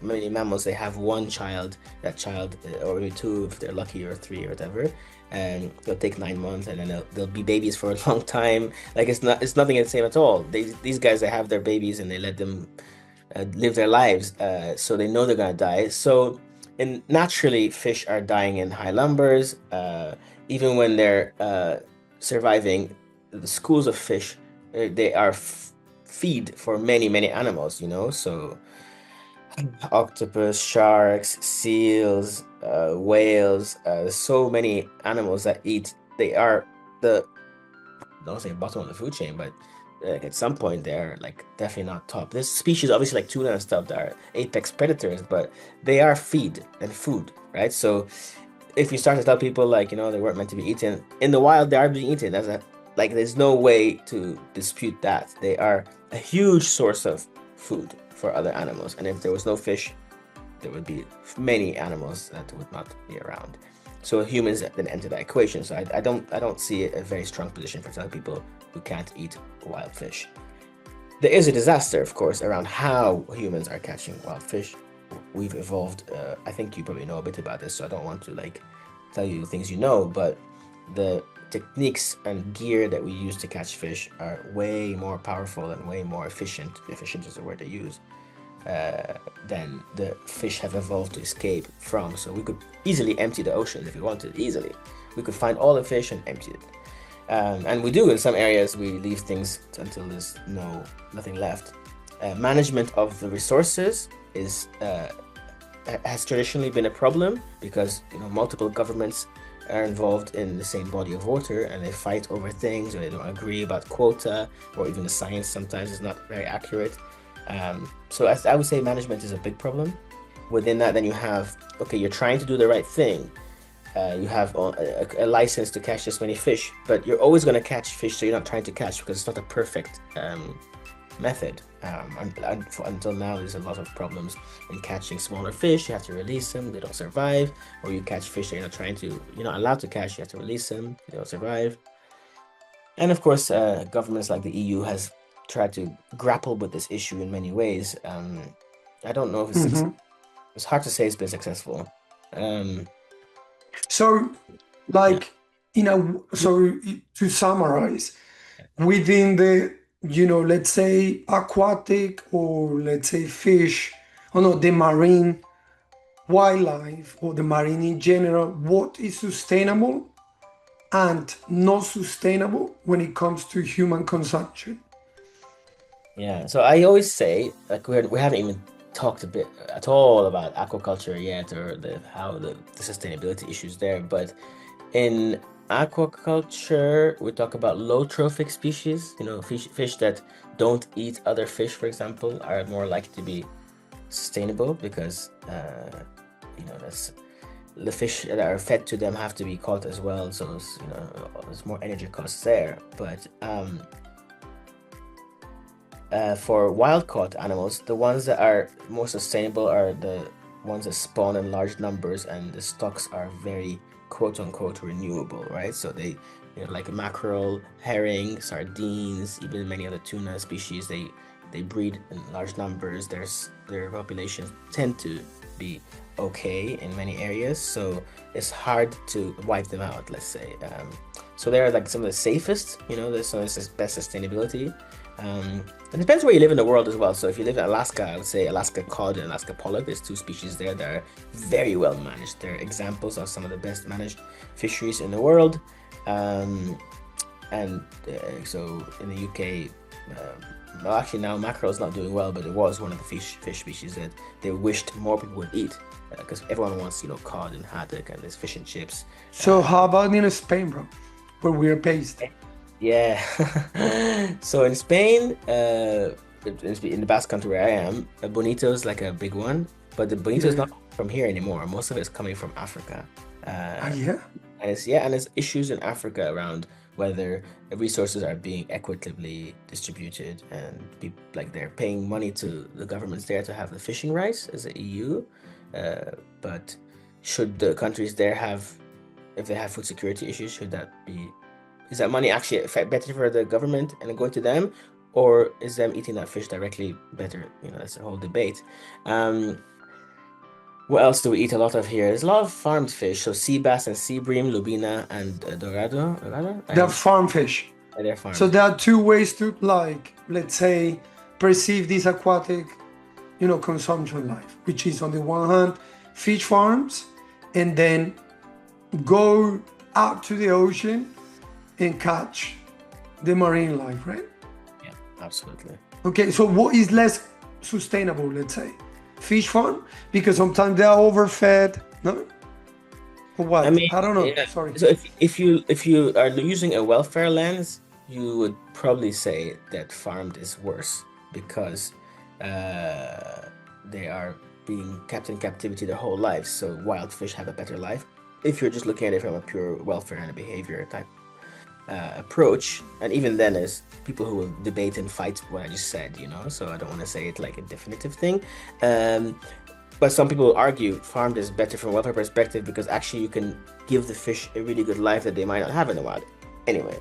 many mammals, they have one child, or maybe two if they're lucky, or three or whatever, and they'll take 9 months, and then they'll be babies for a long time. Like it's nothing the same at all. These guys, they have their babies and they let them live their lives, so they know they're gonna die. So naturally, fish are dying in high numbers. Even when they're surviving, the schools of fish, they are feed for many, many animals, so octopus, sharks, seals, whales, so many animals that eat. They are don't say bottom of the food chain, but like at some point they're like definitely not top. There's species obviously like tuna and stuff that are apex predators, but they are feed and food, right? So if you start to tell people like, they weren't meant to be eaten in the wild, they are being eaten. There's no way to dispute that. They are a huge source of food for other animals, and if there was no fish, there would be many animals that would not be around. So humans then enter that equation. So I don't see a very strong position for telling people who can't eat wild fish. There is a disaster, of course, around how humans are catching wild fish. We've evolved. I think you probably know a bit about this, so I don't want to like tell you things but the techniques and gear that we use to catch fish are way more powerful and way more efficient. Efficient is the word they use. Than the fish have evolved to escape from. So we could easily empty the ocean if we wanted. Easily, we could find all the fish and empty it. And we do in some areas. We leave things until there's nothing left. Management of the resources has traditionally been a problem because multiple governments are involved in the same body of water, and they fight over things, or they don't agree about quota, or even the science sometimes is not very accurate. So I would say management is a big problem. Within that, then you have, you're trying to do the right thing. You have a license to catch this many fish, but you're always going to catch fish, so you're not trying to catch because it's not a perfect method. Until now, there's a lot of problems in catching smaller fish. You have to release them, they don't survive, or you catch fish that you're not allowed to catch, you have to release them, they don't survive. And of course, governments like the EU has tried to grapple with this issue in many ways. I don't know if it's hard to say it's been successful. So, like, so to summarize, within the, let's say aquatic, or let's say fish, the marine wildlife, or the marine in general, what is sustainable and not sustainable when it comes to human consumption? Yeah, so I always say, like, we haven't even talked a bit at all about aquaculture yet, or how the sustainability issues there. But in aquaculture, we talk about low trophic species, fish that don't eat other fish, for example, are more likely to be sustainable because that's the fish that are fed to them have to be caught as well, so there's more energy costs there. But for wild caught animals, the ones that are more sustainable are the ones that spawn in large numbers and the stocks are very quote unquote renewable, right? So they, like mackerel, herring, sardines, even many other tuna species, they breed in large numbers. Their populations tend to be okay in many areas, so it's hard to wipe them out, let's say. So they're like some of the safest, so this is best sustainability. It depends where you live in the world as well. So if you live in Alaska, I would say Alaska cod and Alaska pollock. There's two species there that are very well managed. They're examples of some of the best managed fisheries in the world. So in the UK, well, actually now mackerel is not doing well, but it was one of the fish species that they wished more people would eat because everyone wants, cod and haddock and there's fish and chips. So how about in Spain, bro, where we're based? Yeah. So in Spain, in the Basque country where I am, bonito is like a big one, but the bonito is not from here anymore. Most of it is coming from Africa. Yeah. And there's issues in Africa around whether resources are being equitably distributed and they're paying money to the governments there to have the fishing rights as the EU. But should the countries there if they have food security issues, is that money actually better for the government and going to them, or is them eating that fish directly better? That's a whole debate. What else do we eat a lot of here? There's a lot of farmed fish, so sea bass and sea bream, lubina and dorado. They're farm fish. They're farmed. So there are two ways to, let's say, perceive this aquatic, consumption life, which is on the one hand, fish farms, and then go out to the ocean and catch the marine life, right? Yeah, absolutely. Okay, so what is less sustainable, let's say? Fish farm? Because sometimes they are overfed, no? Or what? I don't know. Yeah. Sorry. So if you are using a welfare lens, you would probably say that farmed is worse because they are being kept in captivity their whole lives. So wild fish have a better life. If you're just looking at it from a pure welfare and a behavior type approach, and even then there's people who will debate and fight what I just said, so I don't want to say it like a definitive thing, but some people argue farmed is better from a welfare perspective because actually you can give the fish a really good life that they might not have in the wild. Anyway,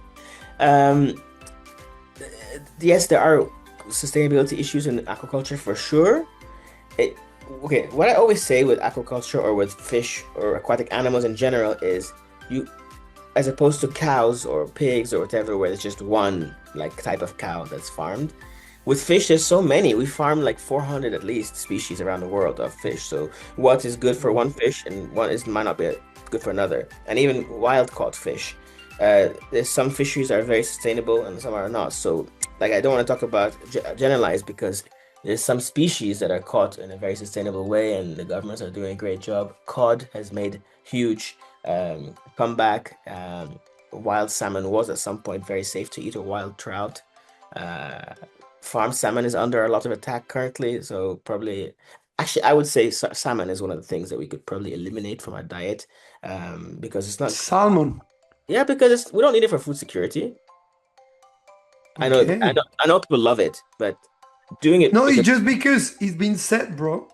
yes, there are sustainability issues in aquaculture for sure. What I always say with aquaculture or with fish or aquatic animals in general is as opposed to cows or pigs or whatever, where it's just one type of cow that's farmed. With fish, there's so many. We farm 400 at least species around the world of fish. So what is good for one fish and might not be good for another. And even wild caught fish. There's some fisheries are very sustainable and some are not. So I don't want to talk about generalize because there's some species that are caught in a very sustainable way and the governments are doing a great job. Cod has made huge comeback. Wild salmon was at some point very safe to eat, or wild trout. Farmed salmon is under a lot of attack currently, so probably actually I would say salmon is one of the things that we could probably eliminate from our diet because it's not salmon. Yeah, because we don't need it for food security. Okay. I know people love it, but doing it it's just because it's been said, bro.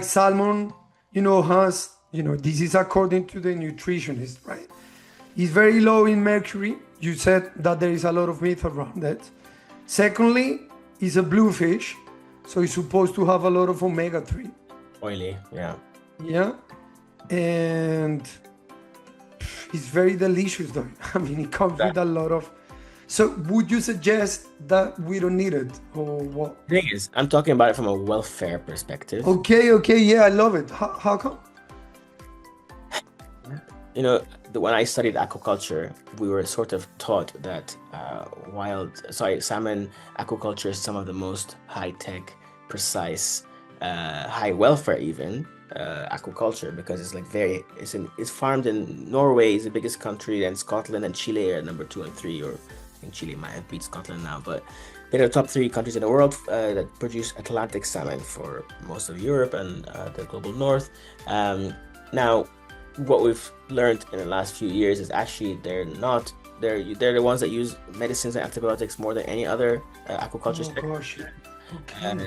Salmon, has, this is according to the nutritionist, right? It's very low in mercury. You said that there is a lot of myth around that. Secondly, it's a blue fish, so it's supposed to have a lot of omega-3. Oily, yeah. Yeah, and it's very delicious though. It comes with a lot of... So would you suggest that we don't need it, or what? The thing is, I'm talking about it from a welfare perspective. Okay, yeah, I love it. How come? When I studied aquaculture, we were sort of taught that salmon aquaculture is some of the most high-tech, precise, high welfare even aquaculture because it's like it's farmed in Norway is the biggest country, and Scotland and Chile are number 2 and 3, or I think Chile might have beat Scotland now, but they're the top 3 countries in the world that produce Atlantic salmon for most of Europe and the global north. Now, what we've learned in the last few years is actually they're the ones that use medicines and antibiotics more than any other aquaculture sector. Gosh. Okay.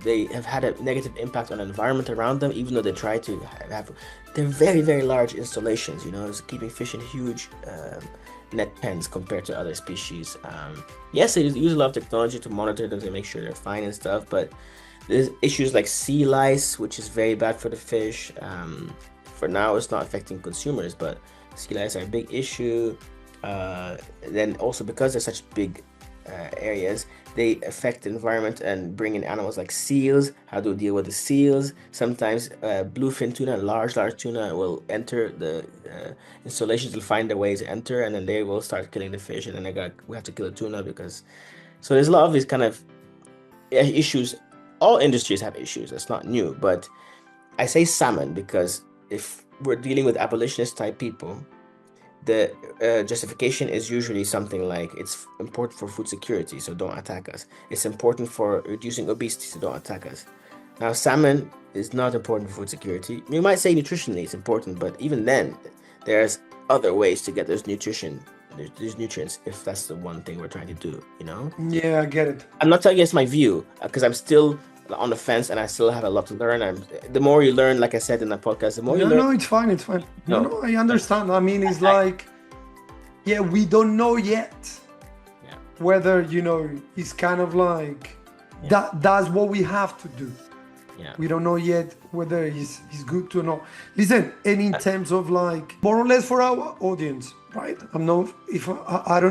They have had a negative impact on the environment around them, even though they try to have. They're very, very large installations. It's keeping fish in huge net pens compared to other species. Yes, they use a lot of technology to monitor them to make sure they're fine and stuff, but there's issues like sea lice, which is very bad for the fish. For now, it's not affecting consumers, but sea lice are a big issue. Then also because they're such big areas, they affect the environment and bring in animals like seals. How do we deal with the seals? Sometimes bluefin tuna, large tuna, will enter the installations, will find their way to enter, and then they will start killing the fish, and then we have to kill the tuna because. So there's a lot of these kind of issues. All industries have issues. It's not new, but I say salmon because if we're dealing with abolitionist type people, the justification is usually something like it's important for food security, so don't attack us. It's important for reducing obesity, so don't attack us. Now, salmon is not important for food security. You might say nutritionally it's important, but even then, there's other ways to get those nutrients, if that's the one thing we're trying to do, Yeah, I get it. I'm not telling you it's my view, because I'm still on the fence and I still have a lot to learn. The more you learn, like I said in the podcast, the more you learn. No, it's fine. No, I understand. I mean, it's like, yeah, we don't know yet whether, it's kind of like that's what we have to do. Yeah. We don't know yet whether it's good to know. Listen, and in terms of like, more or less for our audience, right? I don't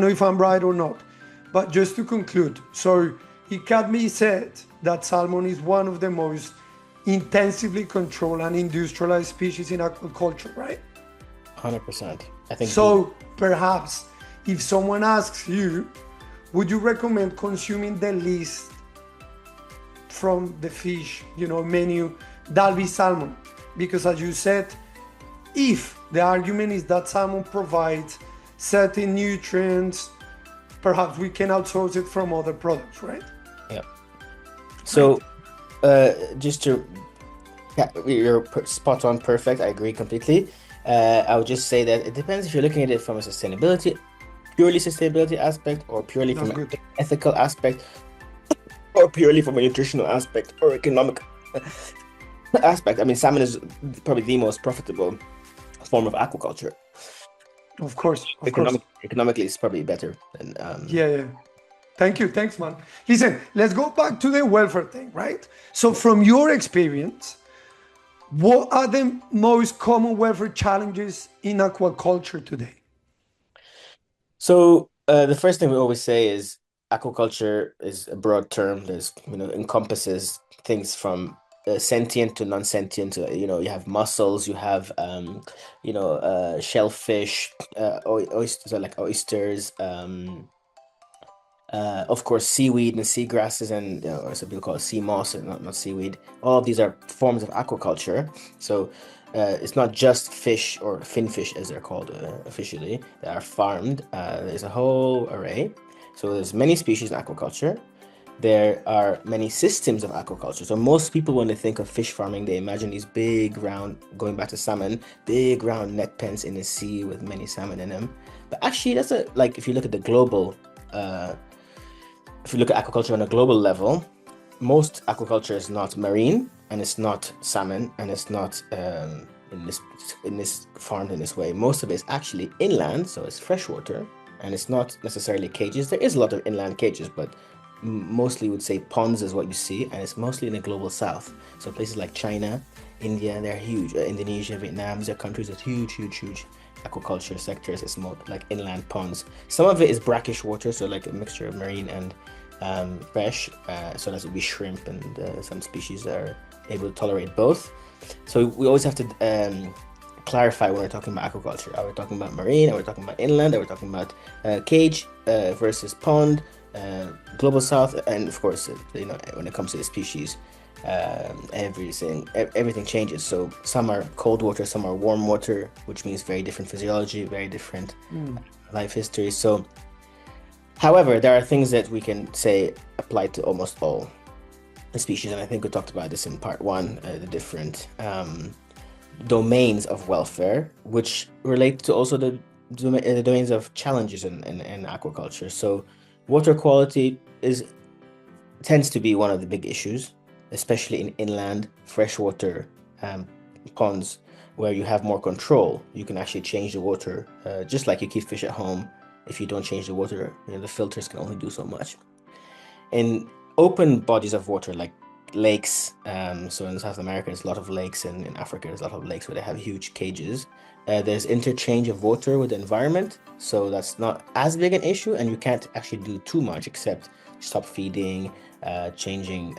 know if I'm right or not, but just to conclude. So Ikadmi said that salmon is one of the most intensively controlled and industrialized species in aquaculture, right? 100%. I think so. Perhaps if someone asks you, would you recommend consuming the least from the fish, menu, that'll be salmon? Because as you said, if the argument is that salmon provides certain nutrients, perhaps we can outsource it from other products, right? Yeah. So, you're spot on, perfect. I agree completely. I would just say that it depends if you're looking at it from a purely sustainability aspect, or purely from an ethical aspect, or purely from a nutritional aspect or economic aspect. I mean, salmon is probably the most profitable form of aquaculture. Of course. Economically, it's probably better than. Yeah. Thanks, man. Listen, let's go back to the welfare thing, right? So, from your experience, what are the most common welfare challenges in aquaculture today? So the first thing we always say is aquaculture is a broad term. There's encompasses things from sentient to non-sentient. You have mussels, you have shellfish, oysters, like oysters. Of course, seaweed and seagrasses, and some people call it sea moss, not seaweed. All of these are forms of aquaculture. So it's not just fish, or finfish as they're called officially, that are farmed. There's a whole array. So there's many species in aquaculture. There are many systems of aquaculture. So most people, when they think of fish farming, they imagine these big round, going back to salmon, big round net pens in the sea with many salmon in them. But actually, that's if you look at the global. If you look at aquaculture on a global level, most aquaculture is not marine, and it's not salmon, and it's not in this farmed in this way. Most of it is actually inland, so it's freshwater, and it's not necessarily cages. There is a lot of inland cages, but mostly would say ponds is what you see, and it's mostly in the global south. So places like China, India, they're huge. Indonesia, Vietnam, these are countries with huge aquaculture sectors. It's more like inland ponds. Some of it is brackish water, so like a mixture of marine and fresh. So that would be shrimp, and some species are able to tolerate both. So we always have to clarify when we're talking about aquaculture. Are we talking about marine? Are we talking about inland? Are we talking about cage versus pond? Global south, and of course, when it comes to the species, everything changes. So some are cold water, some are warm water, which means very different physiology, very different life history. So, however, there are things that we can say apply to almost all the species, and I think we talked about this in part one, the different domains of welfare, which relate to also the domains of challenges in aquaculture. So water quality tends to be one of the big issues, especially in inland freshwater ponds where you have more control. You can actually change the water, just like you keep fish at home. If you don't change the water, the filters can only do so much. In open bodies of water like lakes, so in South America there's a lot of lakes, and in Africa there's a lot of lakes where they have huge cages. There's interchange of water with the environment, so that's not as big an issue, and you can't actually do too much except stop feeding, changing,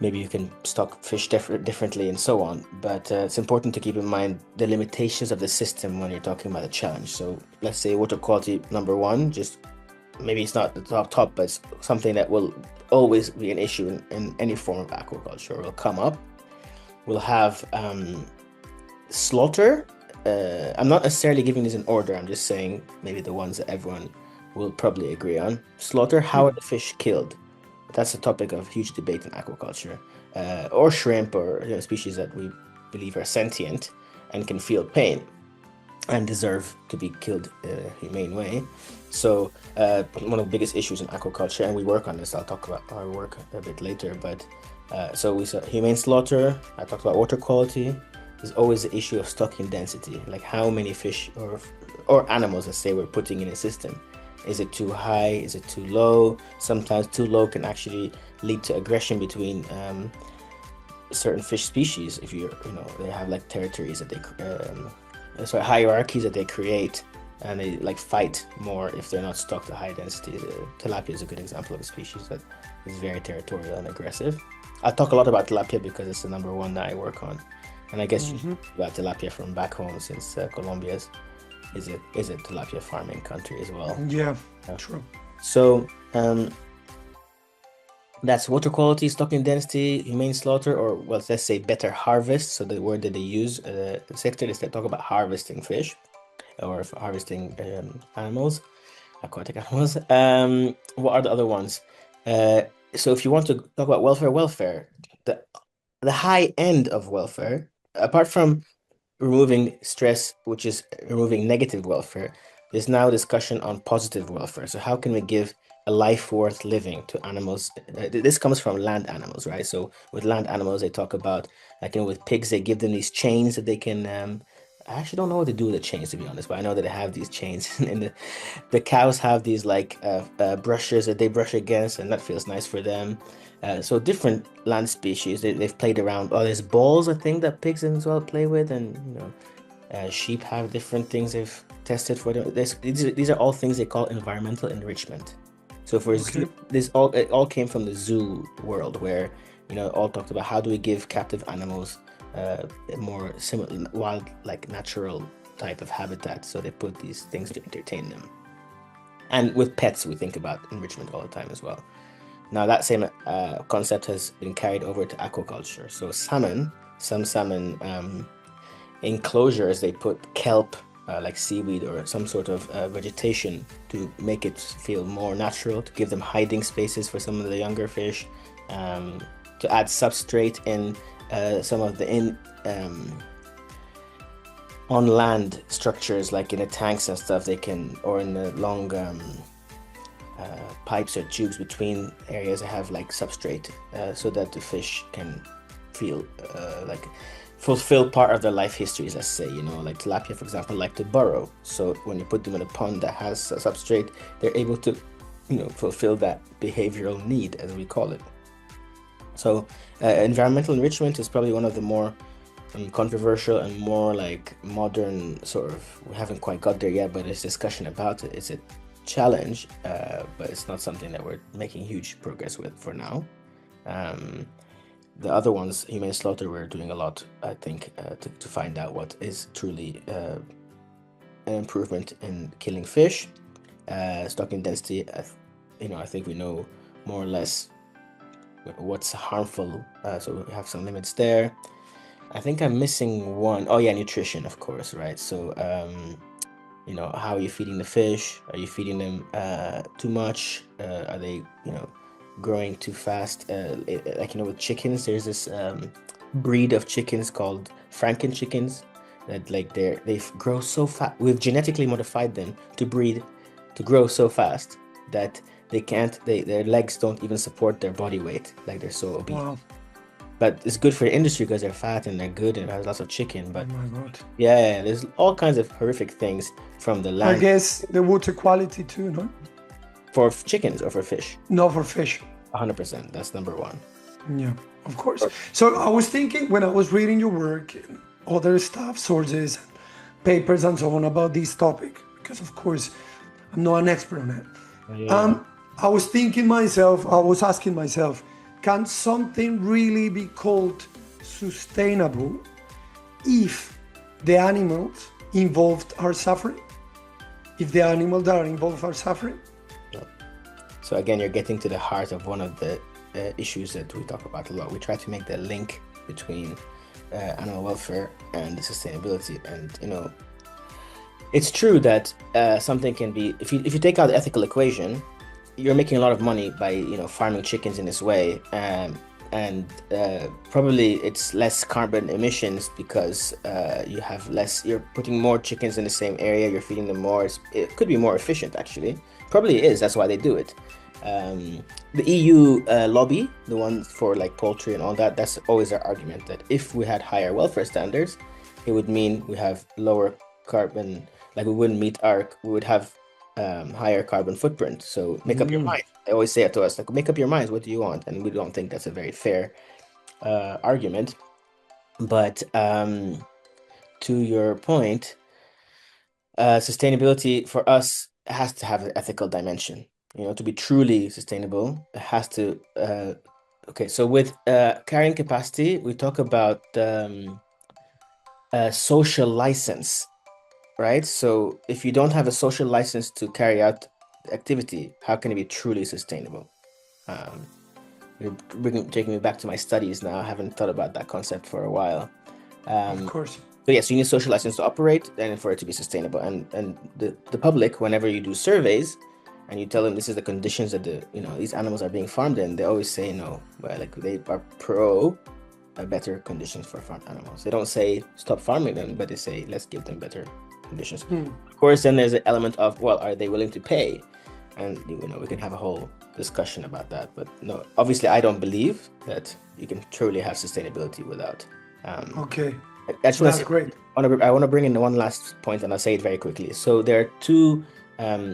maybe you can stock fish differently and so on. But it's important to keep in mind the limitations of the system when you're talking about a challenge. So let's say water quality number one, just maybe it's not the top, but it's something that will always be an issue in any form of aquaculture. Will come up. We'll have slaughter. I'm not necessarily giving this in order. I'm just saying maybe the ones that everyone will probably agree on. Slaughter. How are the fish killed? That's a topic of huge debate in aquaculture. Or shrimp, or species that we believe are sentient and can feel pain and deserve to be killed in a humane way. So one of the biggest issues in aquaculture, and we work on this, I'll talk about our work a bit later, but so we saw humane slaughter, I talked about water quality. There's always the issue of stocking density, like how many fish or animals, let's say, we're putting in a system. Is it too high? Is it too low? Sometimes too low can actually lead to aggression between certain fish species. If they have like territories that they hierarchies that they create, and they like fight more if they're not stocked at high density. Tilapia is a good example of a species that is very territorial and aggressive. I talk a lot about tilapia because it's the number one that I work on, and I guess about tilapia from back home, since Colombia is a tilapia farming country as well. Yeah, true. So that's water quality, stocking density, humane slaughter, or well, let's say better harvest. So the word that they use, the sector is they talk about harvesting fish or harvesting animals, aquatic animals. What are the other ones? So if you want to talk about welfare, the high end of welfare, apart from removing stress, which is removing negative welfare, there's now discussion on positive welfare. So how can we give a life worth living to animals? This comes from land animals, right? So with land animals, they talk about, like, with pigs, they give them these chains that they can, I actually don't know what to do with the chains, to be honest, but I know that they have these chains. And the cows have these like brushes that they brush against, and that feels nice for them. So different land species, they've played around. Oh, there's balls, I think, that pigs as well play with, and sheep have different things they've tested for them. These are all things they call environmental enrichment. So for zoo, it all came from the zoo world, where all talked about how do we give captive animals a more similar wild, like natural type of habitat. So they put these things to entertain them. And with pets, we think about enrichment all the time as well. Now that same concept has been carried over to aquaculture. So some salmon enclosures, they put kelp, like seaweed or some sort of vegetation, to make it feel more natural, to give them hiding spaces for some of the younger fish, to add substrate in some of the on land structures, like in the tanks and stuff, or in the long pipes or tubes between areas that have like substrate, so that the fish can feel like fulfill part of their life histories. Let's say, like tilapia, for example, like to burrow. So when you put them in a pond that has a substrate, they're able to, fulfill that behavioral need, as we call it. So environmental enrichment is probably one of the more controversial and more like modern sort of. We haven't quite got there yet, but there's discussion about it. It's a challenge, but it's not something that we're making huge progress with for now. The other ones, humane slaughter, we're doing a lot, I think, to find out what is truly an improvement in killing fish. Stocking density, I think we know more or less what's harmful. So we have some limits there. I think I'm missing one. Oh yeah, nutrition, of course, right? So how are you feeding the fish? Are you feeding them too much? Are they, growing too fast? Like with chickens, there's this breed of chickens called Franken chickens that like they grow so fast. We've genetically modified them to grow so fast that their legs don't even support their body weight. Like they're so obese. Wow. But it's good for the industry because they're fat and they're good and it has lots of chicken. Oh But my God. yeah, there's all kinds of horrific things from the I land guess the water quality too, no? for chickens or for fish. No, for fish. 100%. That's number one. Yeah, of course. So I was thinking when I was reading your work and other stuff, sources, papers, and so on about this topic, because of course I'm not an expert on it. Yeah. I was asking myself, can something really be called sustainable if the animals involved are suffering? If the animals that are involved are suffering? So again, you're getting to the heart of one of the issues that we talk about a lot. We try to make the link between animal welfare and the sustainability. And it's true that something can be, if you take out the ethical equation, you're making a lot of money by farming chickens in this way, and probably it's less carbon emissions because you're putting more chickens in the same area, you're feeding them more. It could be more efficient, actually. Probably is. That's why they do it. The EU lobby, the ones for like poultry and all that, that's always their argument that if we had higher welfare standards, it would mean we have lower carbon, like we would have higher carbon footprint. So make up your mind. They always say it to us, like, make up your minds, what do you want? And we don't think that's a very fair argument. But to your point, sustainability for us has to have an ethical dimension. To be truly sustainable, it has to. Okay, so with carrying capacity, we talk about social license, right? So if you don't have a social license to carry out the activity, how can it be truly sustainable? You're taking me back to my studies now. I haven't thought about that concept for a while. Of course. So yes, you need social license to operate and for it to be sustainable. And the public, whenever you do surveys and you tell them this is the conditions that these animals are being farmed in, they always say no. Well, like they are pro better conditions for farm animals. They don't say stop farming them, but they say let's give them better conditions. Of course, then there's an element of, well, are they willing to pay? And we can have a whole discussion about that. But no, obviously, I don't believe that you can truly have sustainability without. Okay. That's great. I want to bring in one last point, and I'll say it very quickly. So there are two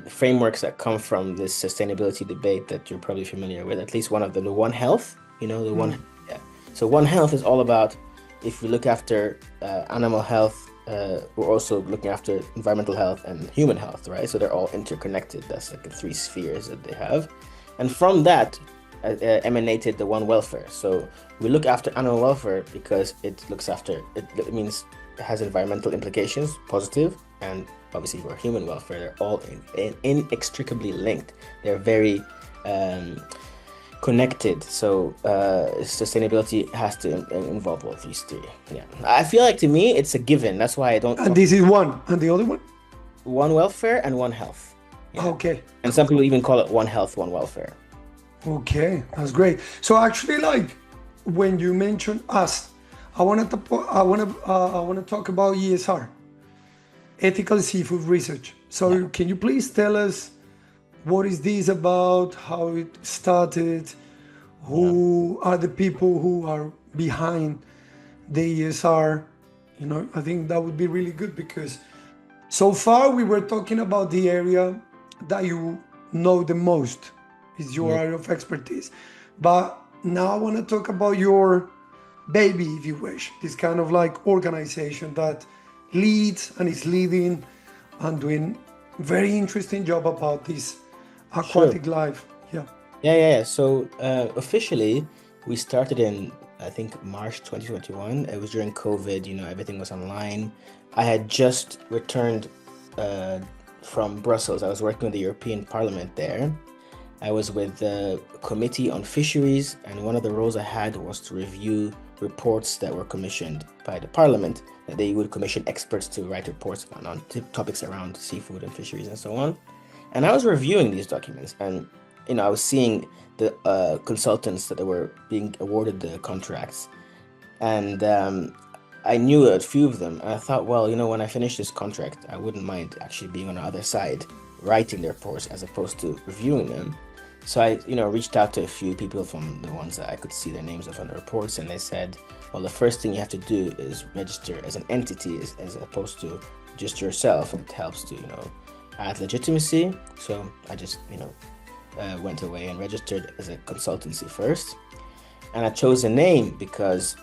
frameworks that come from this sustainability debate that you're probably familiar with. At least one of them, the One Health. One. Yeah. So One Health is all about, if we look after animal health, we're also looking after environmental health and human health, right? So they're all interconnected. That's like the three spheres that they have. And from that emanated the One Welfare. So we look after animal welfare because it means it has environmental implications, positive, and obviously for human welfare, they're all inextricably linked. They're very connected. So sustainability has to involve all these three. Yeah, I feel like to me it's a given. That's why I don't. And this is one, and the other one? One welfare and one health. Yeah. Okay. And some people even call it one health, one welfare. Okay, that's great. So actually, like when you mention us, I want to talk about ESR, ethical seafood research. So can you please tell us what is this about, how it started, who are the people who are behind the ESR? I think that would be really good because so far we were talking about the area that you know the most, is your area of expertise. But now I want to talk about your baby, if you wish, this kind of like organization that leads and is leading and doing very interesting job about this aquatic life. Yeah. So officially we started in, I think, March 2021. It was during COVID, everything was online. I had just returned from Brussels. I was working with the European Parliament there. I was with the Committee on Fisheries, and one of the roles I had was to review reports that were commissioned by the Parliament, that they would commission experts to write reports on topics around seafood and fisheries and so on. And I was reviewing these documents, and I was seeing the consultants that were being awarded the contracts, and I knew a few of them, and I thought, well, when I finish this contract, I wouldn't mind actually being on the other side, writing the reports as opposed to reviewing them. So I, reached out to a few people from the ones that I could see their names on the reports, and they said, well, the first thing you have to do is register as an entity as opposed to just yourself. It helps to, add legitimacy. So I just, went away and registered as a consultancy first. And I chose a name because,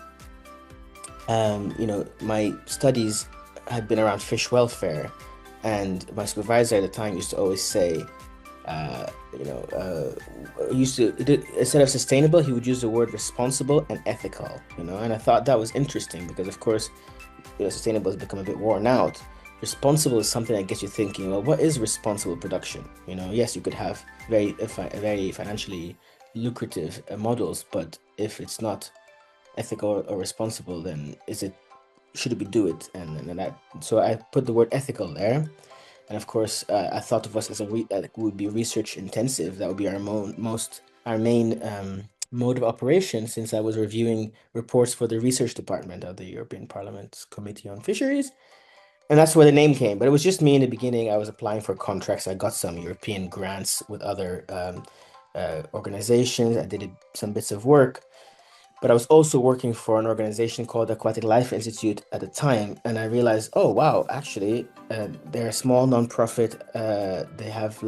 my studies had been around fish welfare, and my supervisor at the time used to always say, instead of sustainable, he would use the word responsible and ethical, and I thought that was interesting because, of course, sustainable has become a bit worn out. Responsible is something that gets you thinking, well, what is responsible production? Yes, you could have very financially lucrative models, but if it's not ethical or responsible, then should we do it? So I put the word ethical there. And of course, I thought of us as would be research intensive. That would be our main mode of operation, since I was reviewing reports for the research department of the European Parliament's Committee on Fisheries. And that's where the name came. But it was just me in the beginning. I was applying for contracts. I got some European grants with other organizations. I did some bits of work. But I was also working for an organization called Aquatic Life Institute at the time, and I realized, oh wow, actually, they're a small nonprofit. They have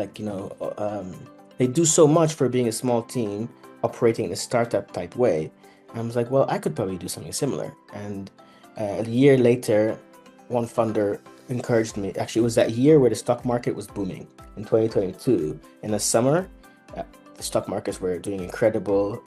they do so much for being a small team operating in a startup type way. And I was like, well, I could probably do something similar. And a year later, one funder encouraged me. Actually, it was that year where the stock market was booming in 2022. In the summer, the stock markets were doing incredible.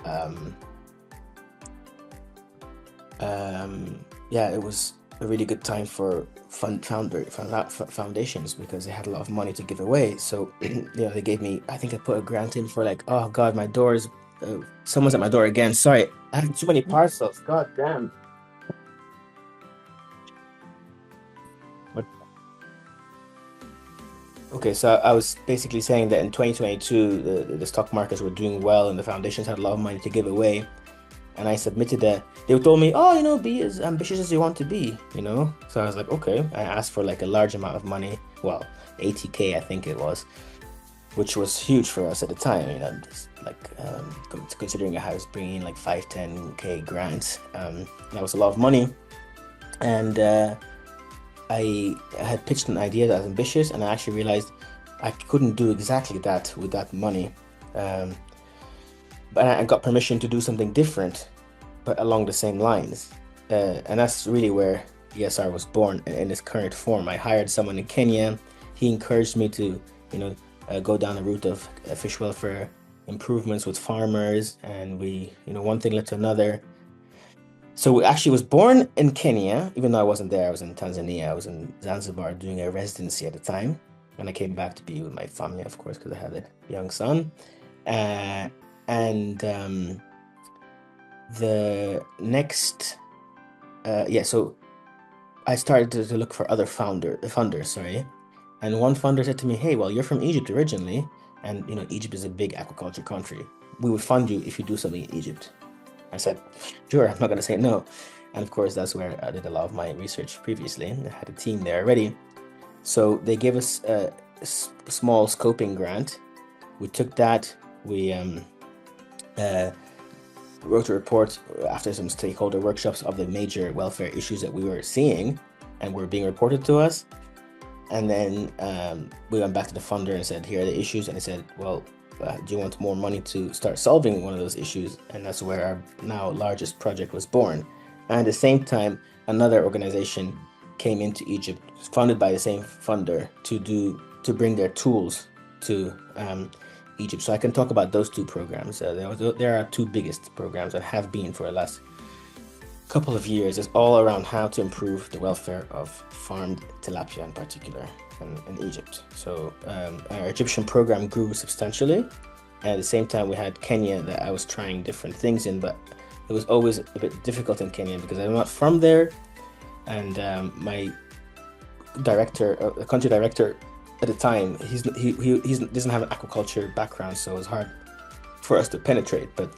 It was a really good time for foundations because they had a lot of money to give away. So, they gave me, I think I put a grant in for oh God, my doors, someone's at my door again. Sorry, I had too many parcels. God damn. Okay, so I was basically saying that in 2022, the stock markets were doing well and the foundations had a lot of money to give away. And I submitted that. They told me, oh, be as ambitious as you want to be, So I was like, okay. I asked for a large amount of money. Well, 80K, I think it was, which was huge for us at the time. Considering I was bringing 5-10K grants, that was a lot of money. And I had pitched an idea that was ambitious, and I actually realized I couldn't do exactly that with that money. But I got permission to do something different, but along the same lines. And that's really where ESR was born in its current form. I hired someone in Kenya. He encouraged me to, go down the route of fish welfare improvements with farmers. And we, one thing led to another. So it actually was born in Kenya, even though I wasn't there. I was in Tanzania. I was in Zanzibar doing a residency at the time. And I came back to be with my family, of course, because I had a young son. The next, so I started to look for other funders, and one funder said to me, hey, well, you're from Egypt originally, and Egypt is a big aquaculture country. We would fund you if you do something in Egypt. I said, sure, I'm not going to say no. And of course, that's where I did a lot of my research previously. I had a team there already. So they gave us a small scoping grant. We took that. We wrote a report after some stakeholder workshops of the major welfare issues that we were seeing and were being reported to us. And then we went back to the funder and said, here are the issues. And he said, well, do you want more money to start solving one of those issues? And that's where our now largest project was born. And at the same time, another organization came into Egypt, funded by the same funder, to bring their tools to Egypt. So I can talk about those two programs. There are two biggest programs that have been for the last couple of years. It's all around how to improve the welfare of farmed tilapia in particular in Egypt. So our Egyptian program grew substantially, And at the same time, we had Kenya that I was trying different things in, but it was always a bit difficult in Kenya because I'm not from there. And my director, the country director at the time, he doesn't have an aquaculture background, so it was hard for us to penetrate. But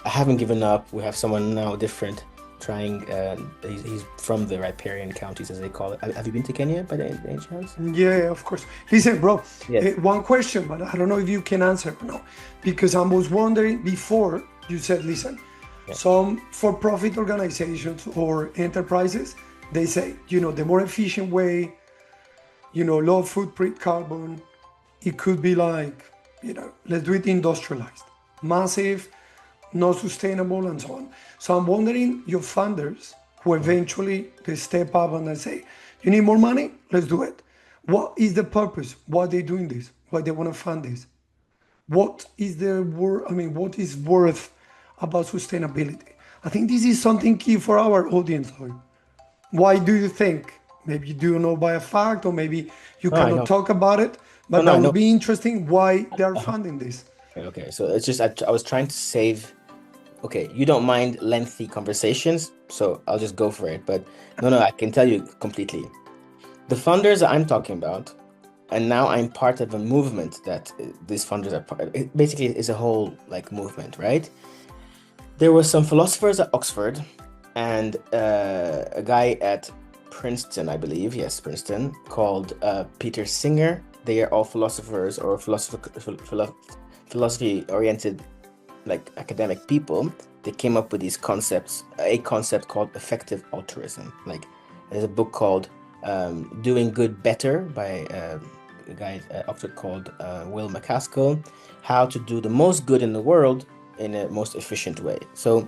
I haven't given up. We have someone now different trying. He's from the riparian counties, as they call it. Have you been to Kenya by any chance? Yeah, of course. Listen, bro, Yes. one question, but I don't know if you can answer or no, because I was wondering before you said, listen, some for-profit organizations or enterprises, they say, the more efficient way, low footprint carbon, it could be like, let's do it industrialized, massive, not sustainable, and so on. So I'm wondering, your funders who eventually they step up and they say, you need more money? Let's do it. What is the purpose? Why are they doing this? Why they want to fund this? What is the what is worth about sustainability? I think this is something key for our audience. Why do you think? Maybe you do know by a fact, or maybe you No, I know. cannot talk about it, but No, I that know. would be interesting why they are funding this. Okay, so it's just I was trying to save. Okay, you don't mind lengthy conversations, so I'll just go for it. But no, I can tell you completely. The funders that I'm talking about, and now I'm part of a movement that these funders are part. It basically is a whole movement, right? There were some philosophers at Oxford, and a guy at Princeton, I believe, yes, Princeton, called Peter Singer. They are all philosophers or philosophy-oriented, academic people. They came up with these concepts, a concept called effective altruism. There's a book called Doing Good Better by a guy at Oxford called Will MacAskill, how to do the most good in the world in a most efficient way. So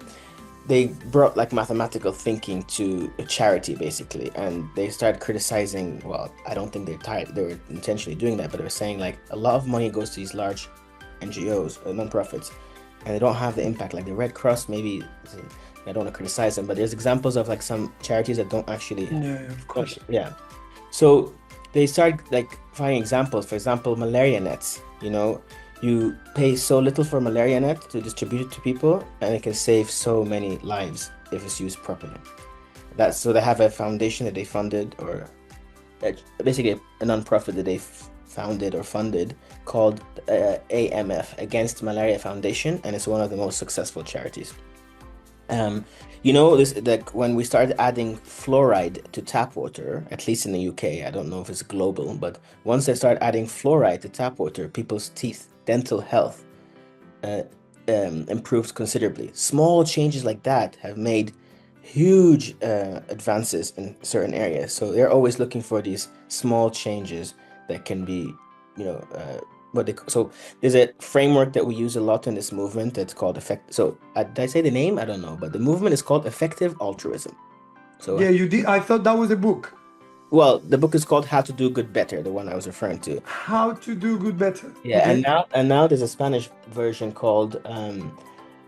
they brought mathematical thinking to a charity, basically, and they started criticizing, well, I don't think they were intentionally doing that, but they were saying a lot of money goes to these large NGOs, non-profits, and they don't have the impact. Like the Red Cross, maybe, I don't want to criticize them, but there's examples of some charities that don't actually. Yeah, of course. Yeah. So they started finding examples. For example, malaria nets. You pay so little for malaria net to distribute it to people, and it can save so many lives if it's used properly. So they have a foundation that they funded, or basically a non-profit that they founded or funded, called AMF, Against Malaria Foundation, and it's one of the most successful charities. This when we started adding fluoride to tap water, at least in the UK, I don't know if it's global, but once they started adding fluoride to tap water, people's teeth, dental health improved considerably. Small changes like that have made huge advances in certain areas. So they're always looking for these small changes that can be, so there's a framework that we use a lot in this movement that's called So did I say the name? I don't know, but the movement is called effective altruism. So Yeah, you did. I thought that was a book. well, the book is called How to Do Good Better, the one I was referring to. How to do good better. Yeah, Okay. and now there's a Spanish version called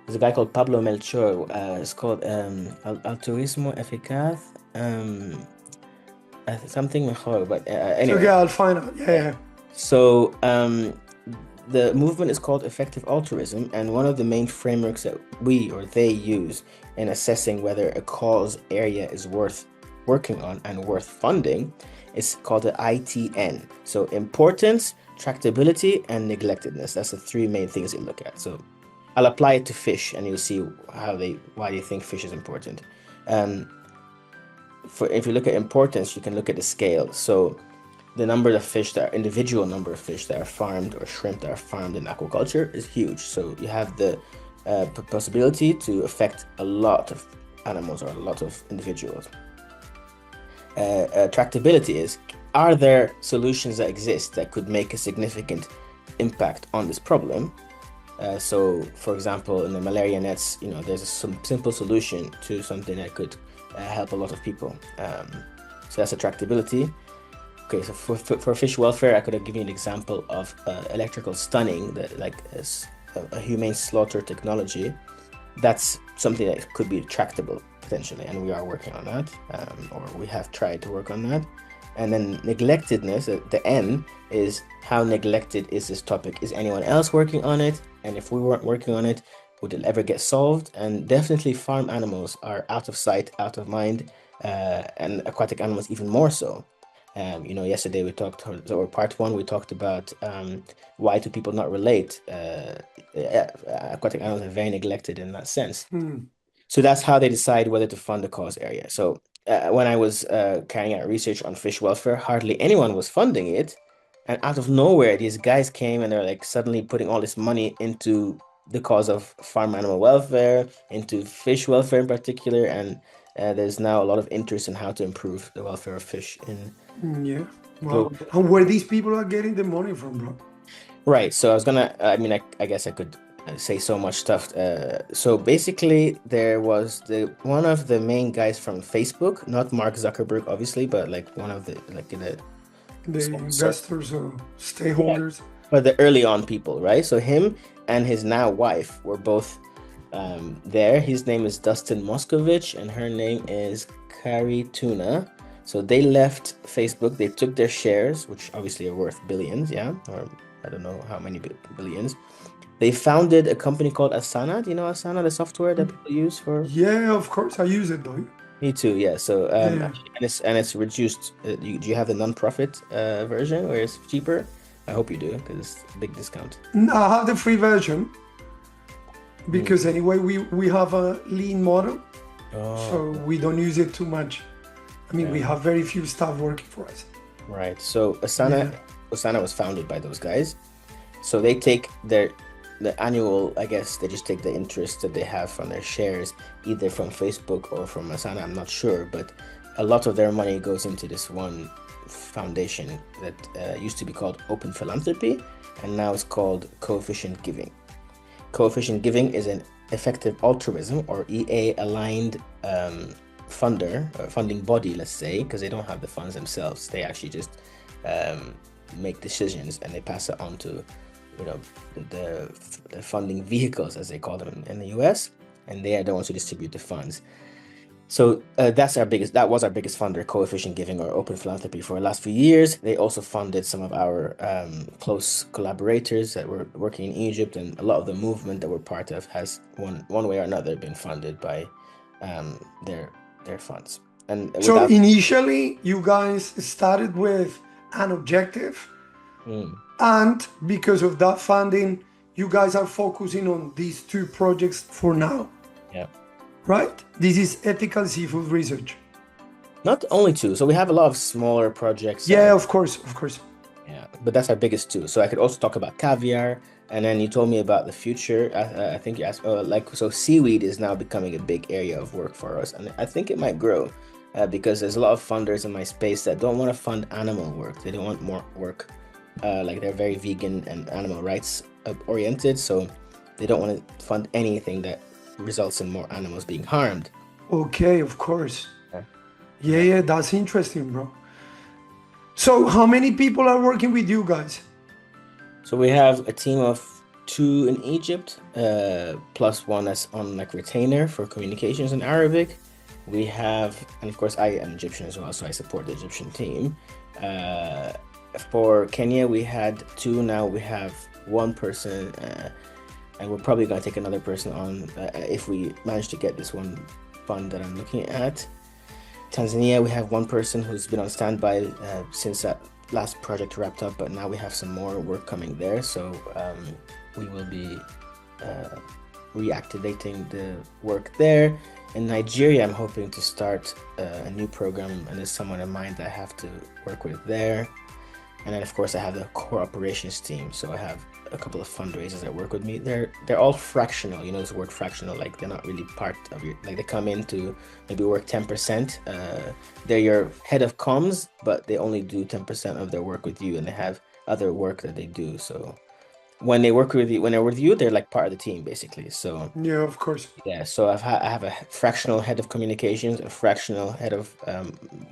there's a guy called Pablo Melchor. It's called Altruismo Eficaz. Something mejor, but So anyway. yeah, I'll find out. Yeah. So the movement is called effective altruism, and one of the main frameworks that we or they use in assessing whether a cause area is worth working on and worth funding is called the ITN. So importance, tractability, and neglectedness. That's the three main things you look at. So I'll apply it to fish, and you'll see why they think fish is important. If you look at importance, you can look at the scale. So the individual number of fish that are farmed, or shrimp that are farmed in aquaculture, is huge. So you have the possibility to affect a lot of animals or a lot of individuals. Tractability is, are there solutions that exist that could make a significant impact on this problem? So, for example, in the malaria nets, there's some simple solution to something that could help a lot of people. So that's a tractability. Okay, so for fish welfare, I could have given you an example of electrical stunning, that is a humane slaughter technology. That's something that could be tractable potentially, and we are working on that, or we have tried to work on that. And then neglectedness, the N, is how neglected is this topic? Is anyone else working on it? And if we weren't working on it, would it ever get solved? And definitely farm animals are out of sight, out of mind, and aquatic animals even more so. Yesterday we talked, or part one, we talked about why do people not relate? Aquatic animals are very neglected in that sense. So that's how they decide whether to fund the cause area. So when I was carrying out research on fish welfare, hardly anyone was funding it. And out of nowhere, these guys came and they're like suddenly putting all this money into the cause of farm animal welfare, into fish welfare in particular. And there's now a lot of interest in how to improve the welfare of fish in Yeah. Wow. global. And where these people are getting the money from, bro? Right. So I was gonna, I guess I could say so much stuff. So basically, there was one of the main guys from Facebook, not Mark Zuckerberg, obviously, but like one of the The sponsor, investors or stakeholders. but the early on people, right? So him and his now wife were both there. His name is Dustin Moskovich, and her name is Carrie Tuna. So they left Facebook. They took their shares, which obviously are worth billions, yeah, or I don't know how many billions. They founded a company called Asana. Do you know Asana, the software that people use for? Yeah, of course. I use it though. Me too. Yeah. So Yeah. and it's reduced. Do you have the non-profit version where it's cheaper? I hope you do because it's a big discount. I have the free version because anyway we have a lean model, so we don't use it too much. I mean, we have very few staff working for us. Right. So Asana was founded by those guys. So they take the annual, I guess they just take the interest that they have from their shares, either from Facebook or from Asana, I'm not sure, but a lot of their money goes into this one foundation that used to be called Open Philanthropy, and now it's called Coefficient Giving. Coefficient Giving is an effective altruism or EA aligned funding body, let's say, because they don't have the funds themselves. They actually just make decisions and they pass it on to the funding vehicles, as they call them in the US, and they are the ones who distribute the funds. So that was our biggest funder, Coefficient Giving or Open Philanthropy, for the last few years. They also funded some of our close collaborators that were working in Egypt, and a lot of the movement that we're part of has one way or another been funded by their funds. And So initially, you guys started with an objective, and because of that funding, you guys are focusing on these two projects for now. Yeah. Right? This is ethical seafood research. Not only two, so we have a lot of smaller projects. Yeah, of course. Yeah, but that's our biggest two. So I could also talk about caviar, and then you told me about the future. I think you asked, so seaweed is now becoming a big area of work for us, and I think it might grow because there's a lot of funders in my space that don't want to fund animal work. They don't want more work, like they're very vegan and animal rights oriented, so they don't want to fund anything that results in more animals being harmed. Okay, of course. Yeah, that's interesting, bro. So how many people are working with you guys? So we have a team of 2 in Egypt, plus one that's on like retainer for communications in Arabic. We have, and of course I am Egyptian as well, so I support the Egyptian team. For Kenya, we had 2, now we have 1 person, and we're probably going to take another person on if we manage to get this one fund that I'm looking at. Tanzania, we have 1 person who's been on standby since that last project wrapped up, but now we have some more work coming there, so we will be reactivating the work there. In Nigeria, I'm hoping to start a new program, and there's someone in mind that I have to work with there. And then, of course, I have the core operations team, so I have a couple of fundraisers that work with me. They're all fractional, you know this word fractional, like they're not really part of your, like they come in to maybe work 10%. They're your head of comms, but they only do 10% of their work with you, and they have other work that they do. So when they work with you, when they're with you, they're like part of the team basically. So Yeah, of course. yeah, so I have a fractional head of communications, a fractional head of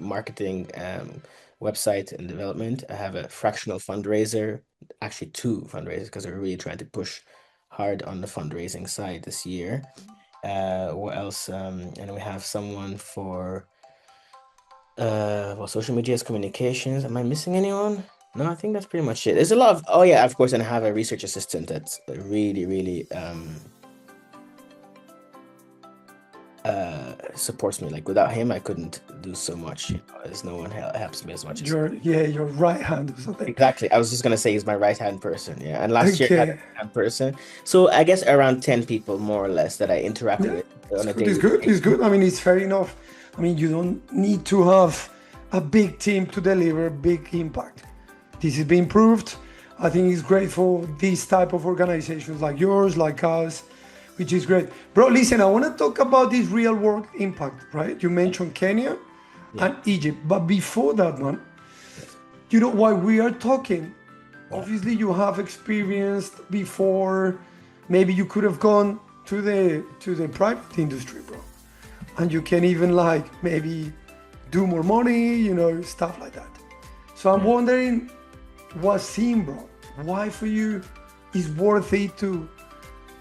marketing, website and development. I have a fractional fundraiser, actually 2 fundraisers, because we're really trying to push hard on the fundraising side this year. What else? And we have someone for Well, social media is communications. Am I missing anyone? No, I think that's pretty much it. There's a lot of, oh yeah, of course, and I have a research assistant that's really, really supports me. Like without him, I couldn't do so much. There's no one helps me as much as Your right hand or something. exactly. I was just gonna say he's my right hand person. Yeah, and last year I had a Okay. right hand person. So I guess around 10 people more or less that I interact Yeah, with it's on a good. It's daily good. It's basis. good. I mean, it's fair enough. I mean, you don't need to have a big team to deliver big impact. This is being proved. I think it's great for these type of organizations like yours, like us, which is great. Bro, listen, I want to talk about this real world impact, right? You mentioned Kenya Yeah. and Egypt, but before that one, you know, while we are talking, Yeah. obviously you have experienced before, maybe you could have gone to the private industry, bro, and you can even like maybe do more money, you know, stuff like that. So I'm Yeah. wondering, Wasseem, bro, why for you is worth it to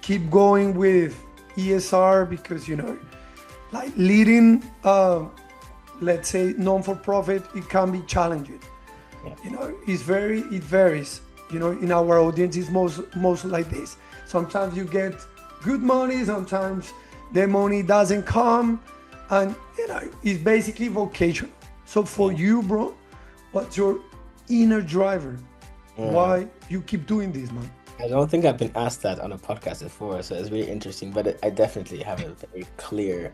keep going with ESR? Because you know, like leading let's say non-for-profit, it can be challenging. Yeah. You know, it varies. You know, in our audience it's most like this. Sometimes you get good money, sometimes the money doesn't come, and you know, it's basically vocational. So for you, bro, what's your inner driver? Why you keep doing this, man? I don't think I've been asked that on a podcast before, so it's really interesting. But I definitely have a very clear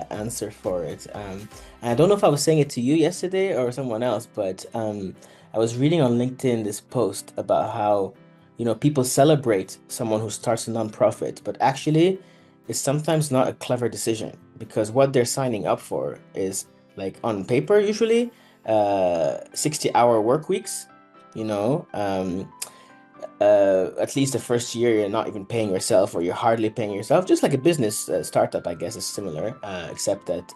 answer for it. And I don't know if I was saying it to you yesterday or someone else, but I was reading on LinkedIn this post about how, you know, people celebrate someone who starts a nonprofit, but actually, it's sometimes not a clever decision because what they're signing up for is like on paper usually 60-hour work weeks, you know. At least the first year you're not even paying yourself or you're hardly paying yourself, just like a business startup, I guess is similar, except that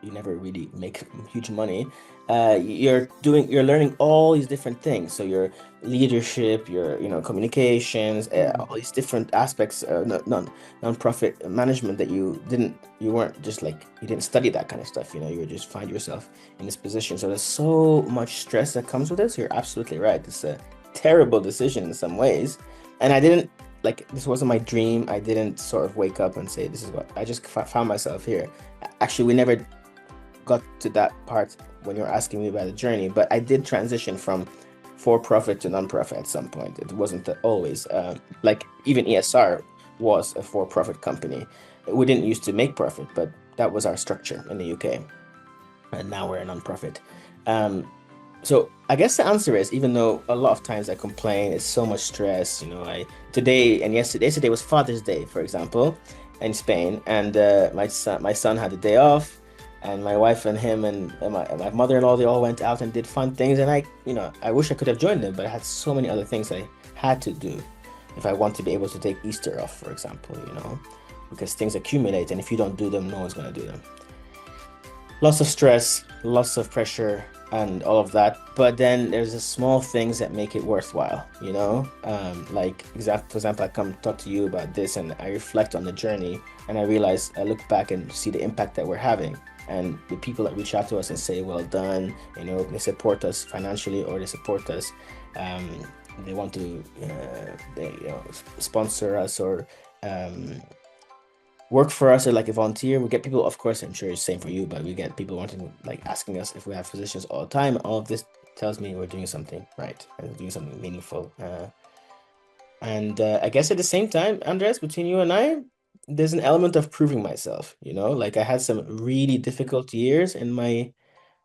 you never really make huge money. You're learning all these different things, so your leadership, your communications, all these different aspects, non-profit management that you weren't just like, you didn't study that kind of stuff, you would just find yourself in this position. So there's so much stress that comes with this. You're absolutely right. It's a terrible decision in some ways, and I didn't like, this wasn't my dream. I didn't sort of wake up and say this is what I just found myself here. Actually, we never got to that part when you were asking me about the journey, but I did transition from for-profit to non-profit at some point. It wasn't always like even ESR was a for-profit company. We didn't used to make profit, but that was our structure in the UK, and now we're a non-profit. So I guess the answer is, even though a lot of times I complain, it's so much stress, today and yesterday was Father's Day, for example, in Spain, and my son had a day off, and my wife and him and my mother-in-law, they all went out and did fun things, and I wish I could have joined them, but I had so many other things I had to do if I want to be able to take Easter off, for example, because things accumulate, and if you don't do them, no one's going to do them. Lots of stress, lots of pressure, and all of that, but then there's the small things that make it worthwhile, like for example, I come talk to you about this and I reflect on the journey, and I realize, I look back and see the impact that we're having, and the people that reach out to us and say well done, they support us financially, or they support us, they want to sponsor us, or work for us, or like a volunteer. We get people, of course, I'm sure it's the same for you, but we get people wanting, like, asking us if we have positions all the time. All of this tells me we're doing something right and doing something meaningful. And I guess at the same time, Andres, between you and I, there's an element of proving myself, like I had some really difficult years in my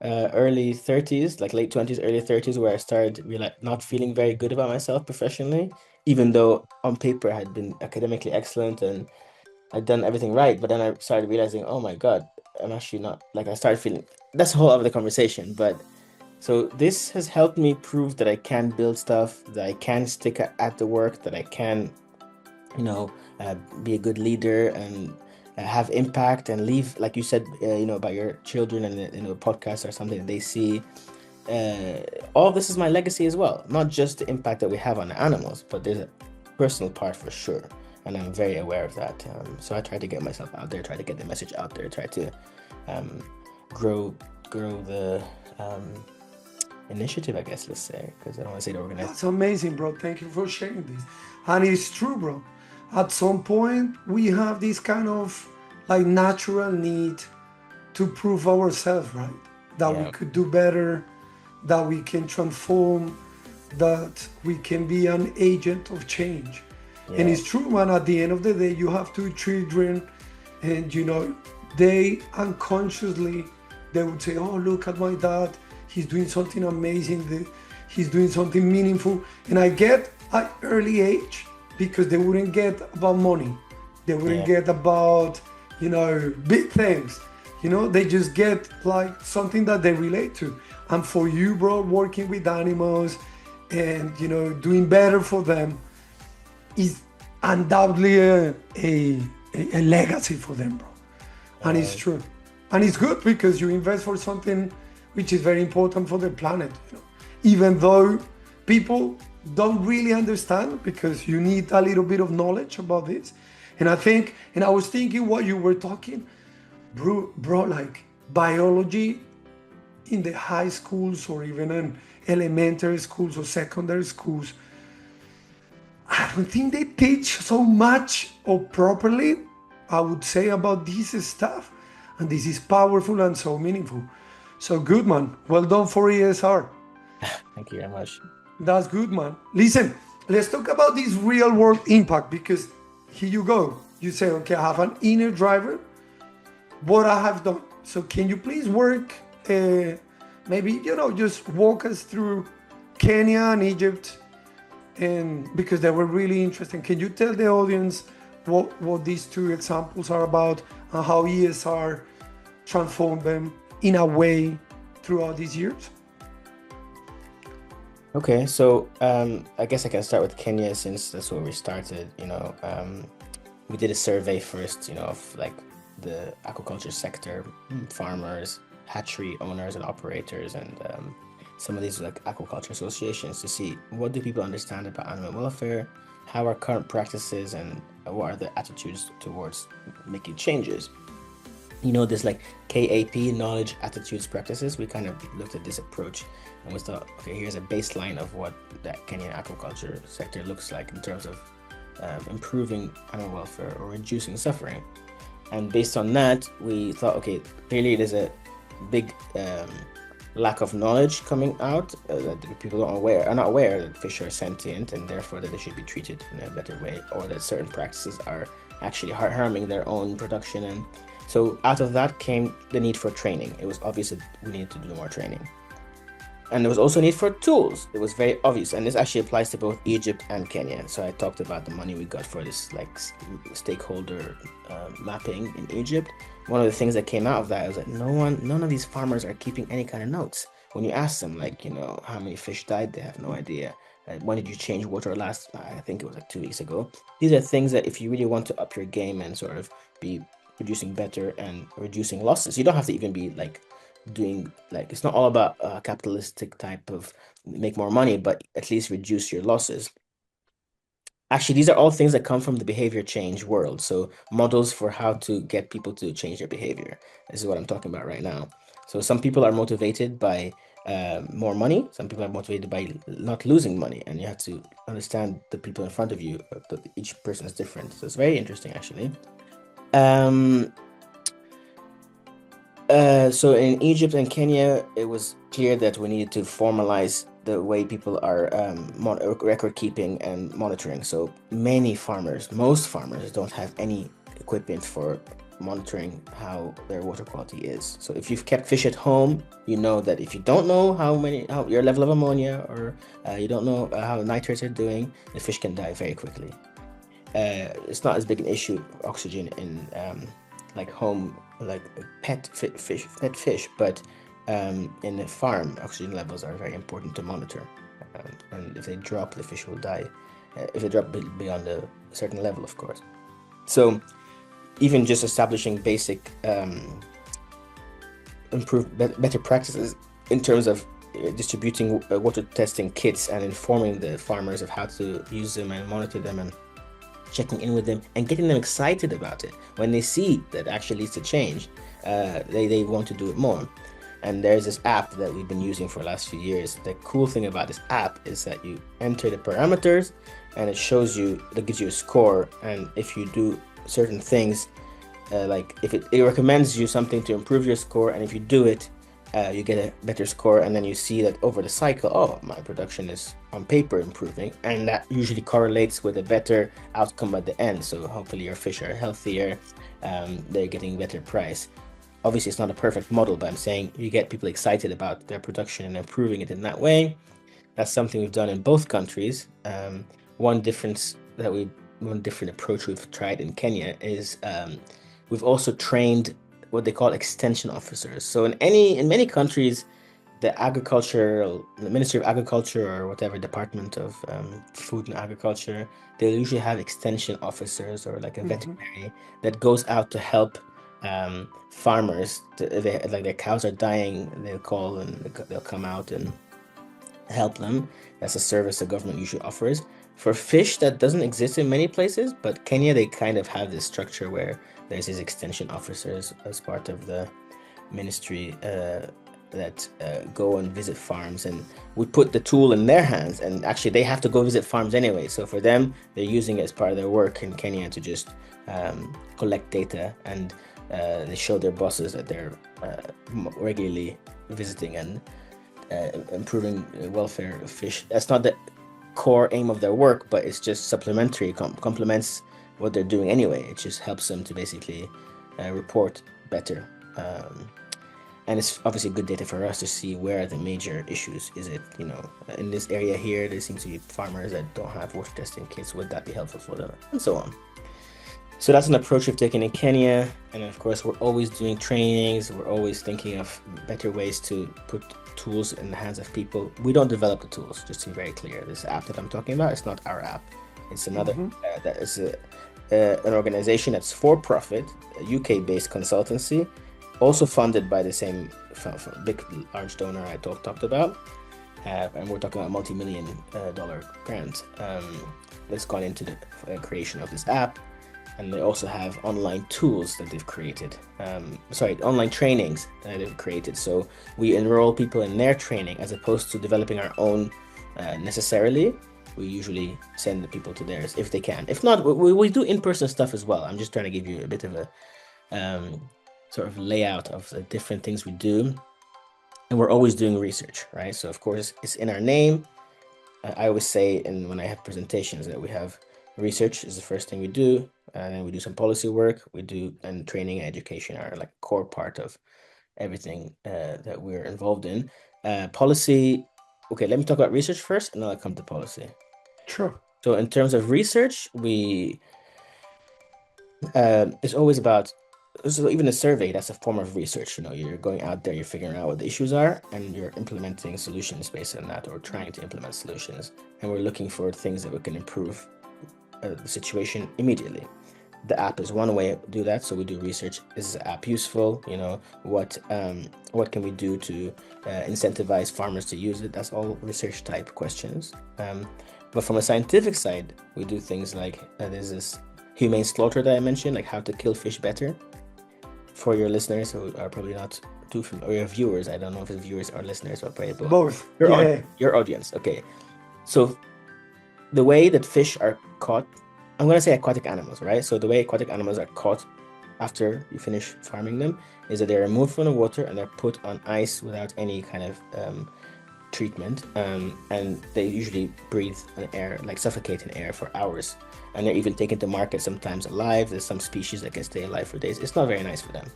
early 30s, like late 20s, early 30s, where I started not feeling very good about myself professionally, even though on paper I had been academically excellent and I'd done everything right. But then I started realizing, oh my God, I'm actually not, like, I started feeling, that's a whole other conversation. But so this has helped me prove that I can build stuff, that I can stick at the work, that I can, be a good leader and have impact and leave, like you said, about your children and, a podcast or something that they see. All of this is my legacy as well, not just the impact that we have on the animals, but there's a personal part for sure. And I'm very aware of that. So I try to get myself out there, try to get the message out there, try to grow grow the initiative, I guess, let's say, because I don't want to say the organization. That's amazing, bro. Thank you for sharing this. And it's true, bro. At some point, we have this kind of like natural need to prove ourselves, right? That we Yeah. could do better, that we can transform, that we can be an agent of change. And Yeah. it's true, man. At the end of the day, you have two children, and they unconsciously they would say, "Oh, look at my dad. He's doing something amazing. He's doing something meaningful." And I get at early age because they wouldn't get about money. They wouldn't Yeah. get about big things. They just get like something that they relate to. And for you, bro, working with animals and doing better for them is undoubtedly a legacy for them, bro. And it's true. And it's good because you invest for something which is very important for the planet, even though people don't really understand, because you need a little bit of knowledge about this. And I was thinking what you were talking, bro, like biology in the high schools or even in elementary schools or secondary schools, I don't think they teach so much or properly, I would say, about this stuff. And this is powerful and so meaningful. So good, man. Well done for ESR. Thank you very much. That's good, man. Listen, let's talk about this real world impact, because here you go. You say, okay, I have an inner driver, what I have done. So can you please maybe, just walk us through Kenya and Egypt, and because they were really interesting. Can you tell the audience what these two examples are about and how ESR transformed them in a way throughout these years? Okay, so I guess I can start with Kenya since that's where we started. We did a survey first, of like the aquaculture sector, farmers, hatchery owners and operators, and some of these like aquaculture associations to see what do people understand about animal welfare, how are current practices, and what are the attitudes towards making changes. This like KAP, knowledge, attitudes, practices. We kind of looked at this approach and we thought, okay, here's a baseline of what that Kenyan aquaculture sector looks like in terms of improving animal welfare or reducing suffering. And based on that, we thought, okay, clearly there's a big lack of knowledge coming out, that people are not aware that fish are sentient and therefore that they should be treated in a better way, or that certain practices are actually harming their own production. And so out of that came the need for training. It was obvious that we needed to do more training. And there was also a need for tools. It was very obvious. And this actually applies to both Egypt and Kenya. So I talked about the money we got for this like stakeholder mapping in Egypt. One of the things that came out of that was that none of these farmers are keeping any kind of notes. When you ask them, like, how many fish died, they have no idea. When did you change water last? I think it was like 2 weeks ago. These are things that if you really want to up your game and sort of be producing better and reducing losses, you don't have to even be like doing like, it's not all about capitalistic type of make more money, but at least reduce your losses. Actually, these are all things that come from the behavior change world. So models for how to get people to change their behavior. This is what I'm talking about right now. So some people are motivated by more money. Some people are motivated by not losing money. And you have to understand the people in front of you. Each person is different. So it's very interesting, actually. So in Egypt and Kenya, it was clear that we needed to formalize the way people are record keeping and monitoring. So most farmers don't have any equipment for monitoring how their water quality is. So if you've kept fish at home, you know that if you don't know how your level of ammonia, or you don't know how nitrates are doing, the fish can die very quickly. It's not as big an issue, oxygen in like home, like pet fish, but in the farm, oxygen levels are very important to monitor, and if they drop, the fish will die. If they drop beyond a certain level, of course. So even just establishing basic better practices in terms of distributing water testing kits and informing the farmers of how to use them and monitor them and checking in with them and getting them excited about it. When they see that actually leads to change, they want to do it more. And there's this app that we've been using for the last few years. The cool thing about this app is that you enter the parameters and it shows you, it gives you a score. And if you do certain things, like if it recommends you something to improve your score, and if you do it, you get a better score. And then you see that over the cycle, oh, my production is on paper improving, and that usually correlates with a better outcome at the end. So hopefully your fish are healthier, they're getting better price. Obviously it's not a perfect model, but I'm saying you get people excited about their production and improving it in that way. That's something we've done in both countries. One different approach we've tried in Kenya is we've also trained what they call extension officers. So in many countries, the Ministry of Agriculture or whatever Department of Food and Agriculture, they'll usually have extension officers or like a veterinary that goes out to help farmers. Like their cows are dying, they'll call and they'll come out and help them. That's a service the government usually offers. For fish, that doesn't exist in many places, but Kenya, they kind of have this structure where there's these extension officers as part of the ministry that go and visit farms, and we put the tool in their hands, and actually they have to go visit farms anyway. So for them, they're using it as part of their work in Kenya to just collect data, and they show their bosses that they're regularly visiting and improving welfare of fish. That's not the core aim of their work, but it's just supplementary, complements what they're doing anyway. It just helps them to basically report better. And it's obviously good data for us to see where are the major issues. Is it, in this area here, there seems to be farmers that don't have water testing kits. Would that be helpful for them? And so on. So that's an approach we've taken in Kenya. And of course, we're always doing trainings. We're always thinking of better ways to put tools in the hands of people. We don't develop the tools, just to be very clear. This app that I'm talking about, it's not our app. It's another, that is an organization that's for profit, a UK-based consultancy, also funded by the same big, large donor I talked about. And we're talking about multi-million dollar grant that's gone into the creation of this app. And they also have online tools that they've created. Online trainings that they've created. So we enroll people in their training as opposed to developing our own necessarily. We usually send the people to theirs if they can. If not, we do in-person stuff as well. I'm just trying to give you a bit of a sort of layout of the different things we do. And we're always doing research, right? So of course, it's in our name. I always say, and when I have presentations, that we have research is the first thing we do. And then we do some policy work. We do, and training and education are like a core part of everything that we're involved in. Policy, okay, let me talk about research first, and then I'll come to policy. Sure. So in terms of research, it's always about, so even a survey, that's a form of research. You're going out there, you're figuring out what the issues are, and you're implementing solutions based on that, or trying to implement solutions. And we're looking for things that we can improve the situation immediately. The app is one way to do that. So we do research. Is the app useful? What can we do to incentivize farmers to use it? That's all research type questions. But from a scientific side, we do things like there's this humane slaughter that I mentioned, like how to kill fish better. For your listeners who are probably not too familiar, or your viewers, I don't know if it's viewers or listeners, or probably both. Your audience. Okay, so the way that fish are caught, I'm going to say aquatic animals, right? So the way aquatic animals are caught after you finish farming them is that they're removed from the water and they're put on ice without any kind of treatment. And they usually breathe in air, like suffocate in air for hours. And they're even taken to market sometimes alive. There's some species that can stay alive for days. It's not very nice for them.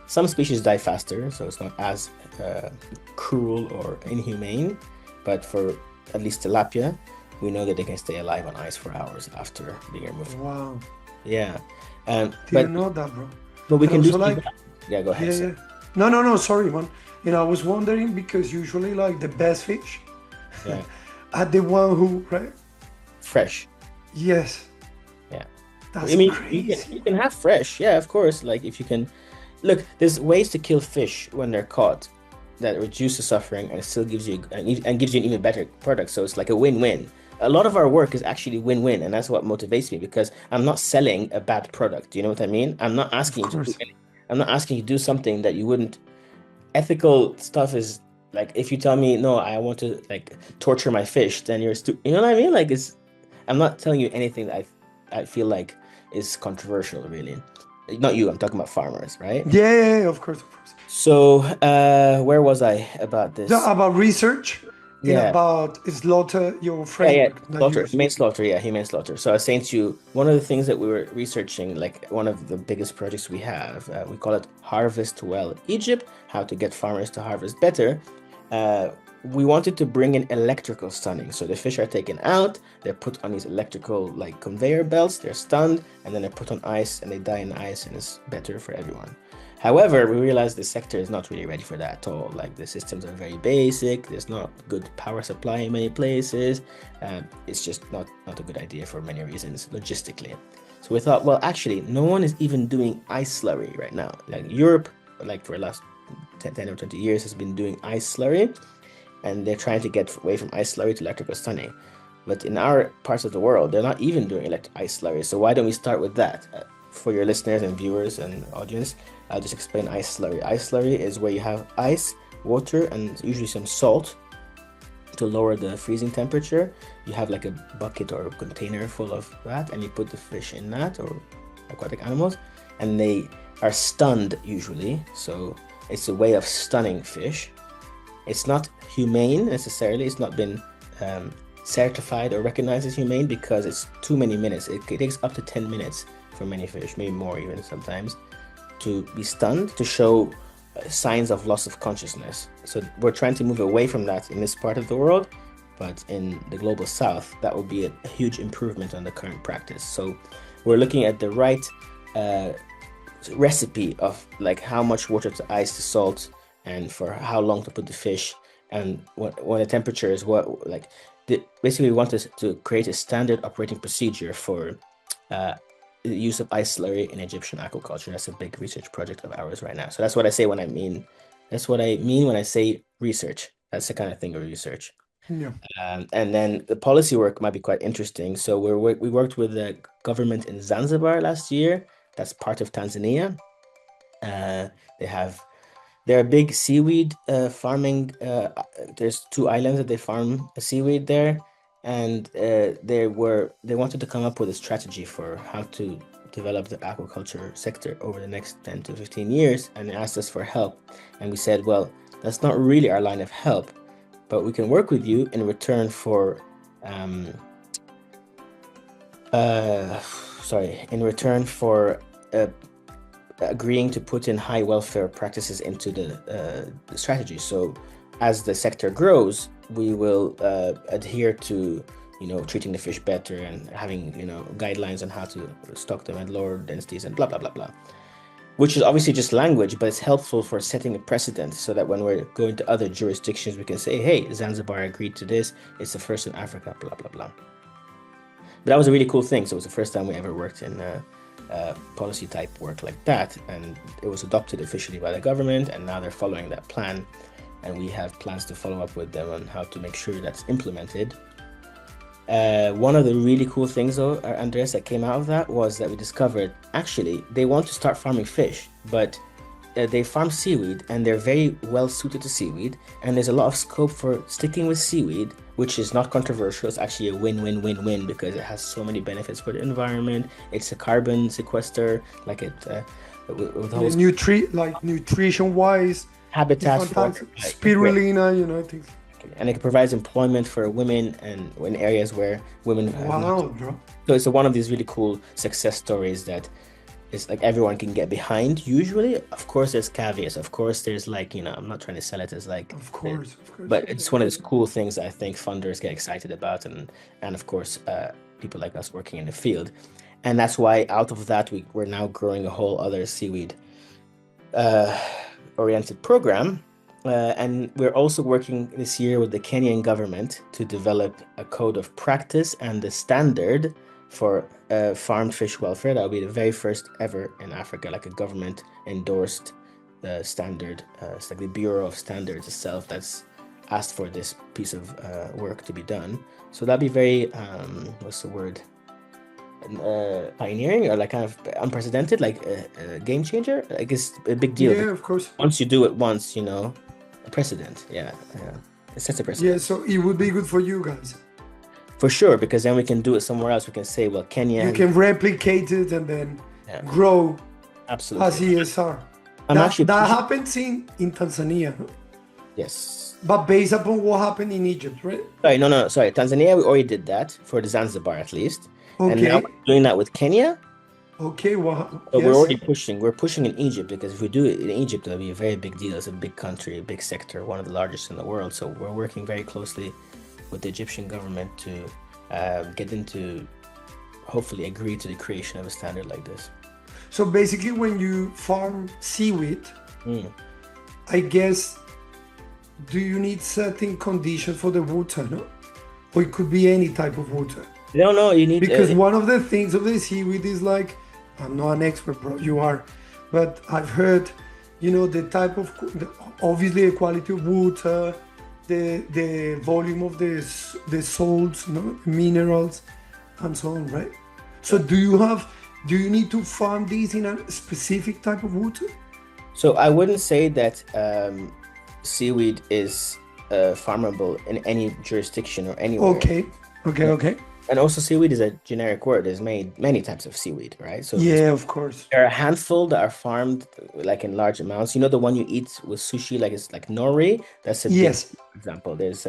Some species die faster, so it's not as cruel or inhumane. But for at least tilapia, we know that they can stay alive on ice for hours after being removed. Wow. Yeah. Didn't know that, bro. But we can do like, yeah, go ahead. Yeah. No, sorry, man. I was wondering because usually like the best fish are the one who, right? Fresh. Yes. Yeah. That's crazy. You can have fresh. Yeah, of course. Like if you can, look, there's ways to kill fish when they're caught that reduce the suffering and still gives you an even better product. So it's like a win-win. A lot of our work is actually win-win, and that's what motivates me, because I'm not selling a bad product. Do you know what I mean? I'm not asking you to do something that you wouldn't ethical stuff is like if you tell me no, I want to like torture my fish, then you're you know what I mean? Like it's I'm not telling you anything that I feel like is controversial, really. Not you, I'm talking about farmers, right? Yeah, of course, of course. So where was I about this? About research and Yeah. about slaughter, your Yeah, framework that you slaughter, use. humane slaughter, yeah, humane slaughter. So I was saying to you, one of the things that we were researching, like one of the biggest projects we have, we call it Harvest Well Egypt, how to get farmers to harvest better. We wanted to bring in electrical stunning. So the fish are taken out, they're put on these electrical like conveyor belts, they're stunned, and then they're put on ice and they die in ice, and it's better for everyone. However, we realized the sector is not really ready for that at all. Like the systems are very basic. There's not good power supply in many places. It's just not a good idea for many reasons logistically. So we thought, well, actually, no one is even doing ice slurry right now. Like Europe, like for the last 10 or 20 years, has been doing ice slurry, and they're trying to get away from ice slurry to electrical stunning. But in our parts of the world, they're not even doing ice slurry. So why don't we start with that? For your listeners and viewers and audience, I'll just explain ice slurry. Ice slurry is where you have ice, water, and usually some salt to lower the freezing temperature. You have like a bucket or a container full of that, and you put the fish in that, or aquatic animals, and they are stunned usually. So it's a way of stunning fish. It's not humane necessarily. It's not been certified or recognized as humane because it's too many minutes. It takes up to 10 minutes for many fish, maybe more even sometimes, to be stunned, to show signs of loss of consciousness. So we're trying to move away from that in this part of the world, but in the global south, that would be a huge improvement on the current practice. So we're looking at the right recipe of like how much water to ice to salt, and for how long to put the fish, and what the temperature is, basically we want to create a standard operating procedure for the use of ice slurry in Egyptian aquaculture. That's a big research project of ours right now. So that's what I say when I mean, that's what I mean when I say research. That's the kind of thing of research. Yeah. And then the policy work might be quite interesting. So we worked with the government in Zanzibar last year. That's part of Tanzania. They're a big seaweed farming. There's 2 islands that they farm seaweed there, and they wanted to come up with a strategy for how to develop the aquaculture sector over the next 10 to 15 years, and they asked us for help. And we said, well, that's not really our line of help, but we can work with you in return for agreeing to put in high welfare practices into the strategy. So as the sector grows, we will adhere to treating the fish better and having guidelines on how to stock them at lower densities and blah blah blah blah, which is obviously just language, but it's helpful for setting a precedent so that when we're going to other jurisdictions, we can say, hey, Zanzibar agreed to this, it's the first in Africa, blah blah blah. But that was a really cool thing. So it was the first time we ever worked in policy type work like that, and it was adopted officially by the government, and now they're following that plan, and we have plans to follow up with them on how to make sure that's implemented. One of the really cool things though, Andres, that came out of that was that we discovered actually they want to start farming fish, but they farm seaweed and they're very well suited to seaweed, and there's a lot of scope for sticking with seaweed, which is not controversial. It's actually a win-win-win-win because it has so many benefits for the environment. It's a carbon sequester, like it with the whole nutrition wise, habitat for spirulina, things. And it provides employment for women and in areas where women Bro. So it's one of these really cool success stories that is like everyone can get behind. Usually, of course, there's caveats. Of course, there's I'm not trying to sell it as Of course. but it's one of those cool things that I think funders get excited about, and of course, people like us working in the field, and that's why out of that we're now growing a whole other seaweed oriented program. And we're also working this year with the Kenyan government to develop a code of practice and the standard for farmed fish welfare. That will be the very first ever in Africa, like a government endorsed standard. It's like the Bureau of Standards itself that's asked for this piece of work to be done. So that'll be very, pioneering or like kind of unprecedented, like a game changer. Like it's a big deal. Yeah, of course. Once you do it once, you know, a precedent. Yeah, yeah. It sets a Yeah, precedent. so it would be good for you guys. For sure, because then we can do it somewhere else. We can say, well, Kenya You has, can replicate it and then yeah, grow absolutely. as ESR. I'm actually That pushing- happens in Tanzania, no? yes. But based upon what happened in Egypt, right? Sorry, no, sorry. Tanzania, we already did that for the Zanzibar at least, and now Okay. we're doing that with Kenya. Okay, well, So yes. we're already pushing. We're pushing in Egypt because if we do it in Egypt, it'll be a very big deal. It's a big country, a big sector, one of the largest in the world. So we're working very closely with the Egyptian government to get into, hopefully, agree to the creation of a standard like this. So basically, when you farm seaweed, Mm. I guess, do you need certain conditions for the water, no? Or it could be any type of water. No, you need Because one of the things of the seaweed is like, I'm not an expert, bro, you are, but I've heard, you know, the type of, obviously the quality of water, the volume of the salts, you know, minerals, and so on, right? So do you need to farm these in a specific type of water? So I wouldn't say that seaweed is farmable in any jurisdiction or anywhere. Okay. And also seaweed is a generic word. There's many types of seaweed, right? So Yeah, of course. there are a handful that are farmed like in large amounts. You know the one you eat with sushi, like it's like nori. That's a Yes. big example. There's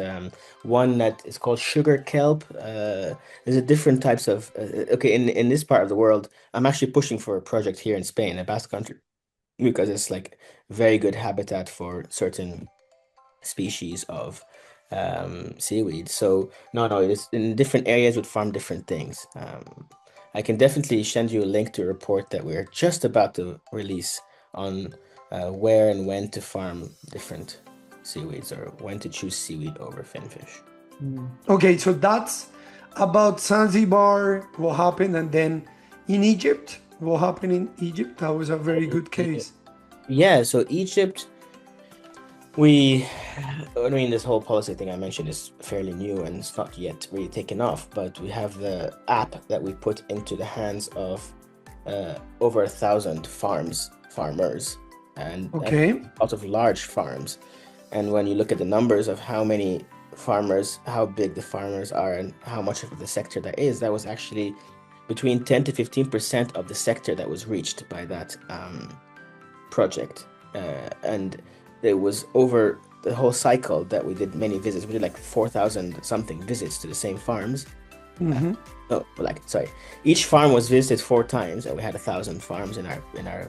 one that is called sugar kelp. There's a different types of okay, in this part of the world, I'm actually pushing for a project here in Spain, a Basque country, because it's like very good habitat for certain species of seaweed. So no, it's in different areas would farm different things. I can definitely send you a link to a report that we're just about to release on where and when to farm different seaweeds or when to choose seaweed over finfish. Okay, so that's about Zanzibar, what happened, and then in Egypt, what happened in Egypt? That was a very good case. Yeah, so Egypt, this whole policy thing I mentioned is fairly new and it's not yet really taken off, but we have the app that we put into the hands of over 1,000 farmers, and Okay. lots of large farms. And when you look at the numbers of how many farmers, how big the farmers are, and how much of the sector that is, that was actually between 10 to 15% of the sector that was reached by that project. And it was over the whole cycle that we did many visits. We did like 4,000 something visits to the same farms. Each farm was visited 4 times, and we had 1,000 farms in our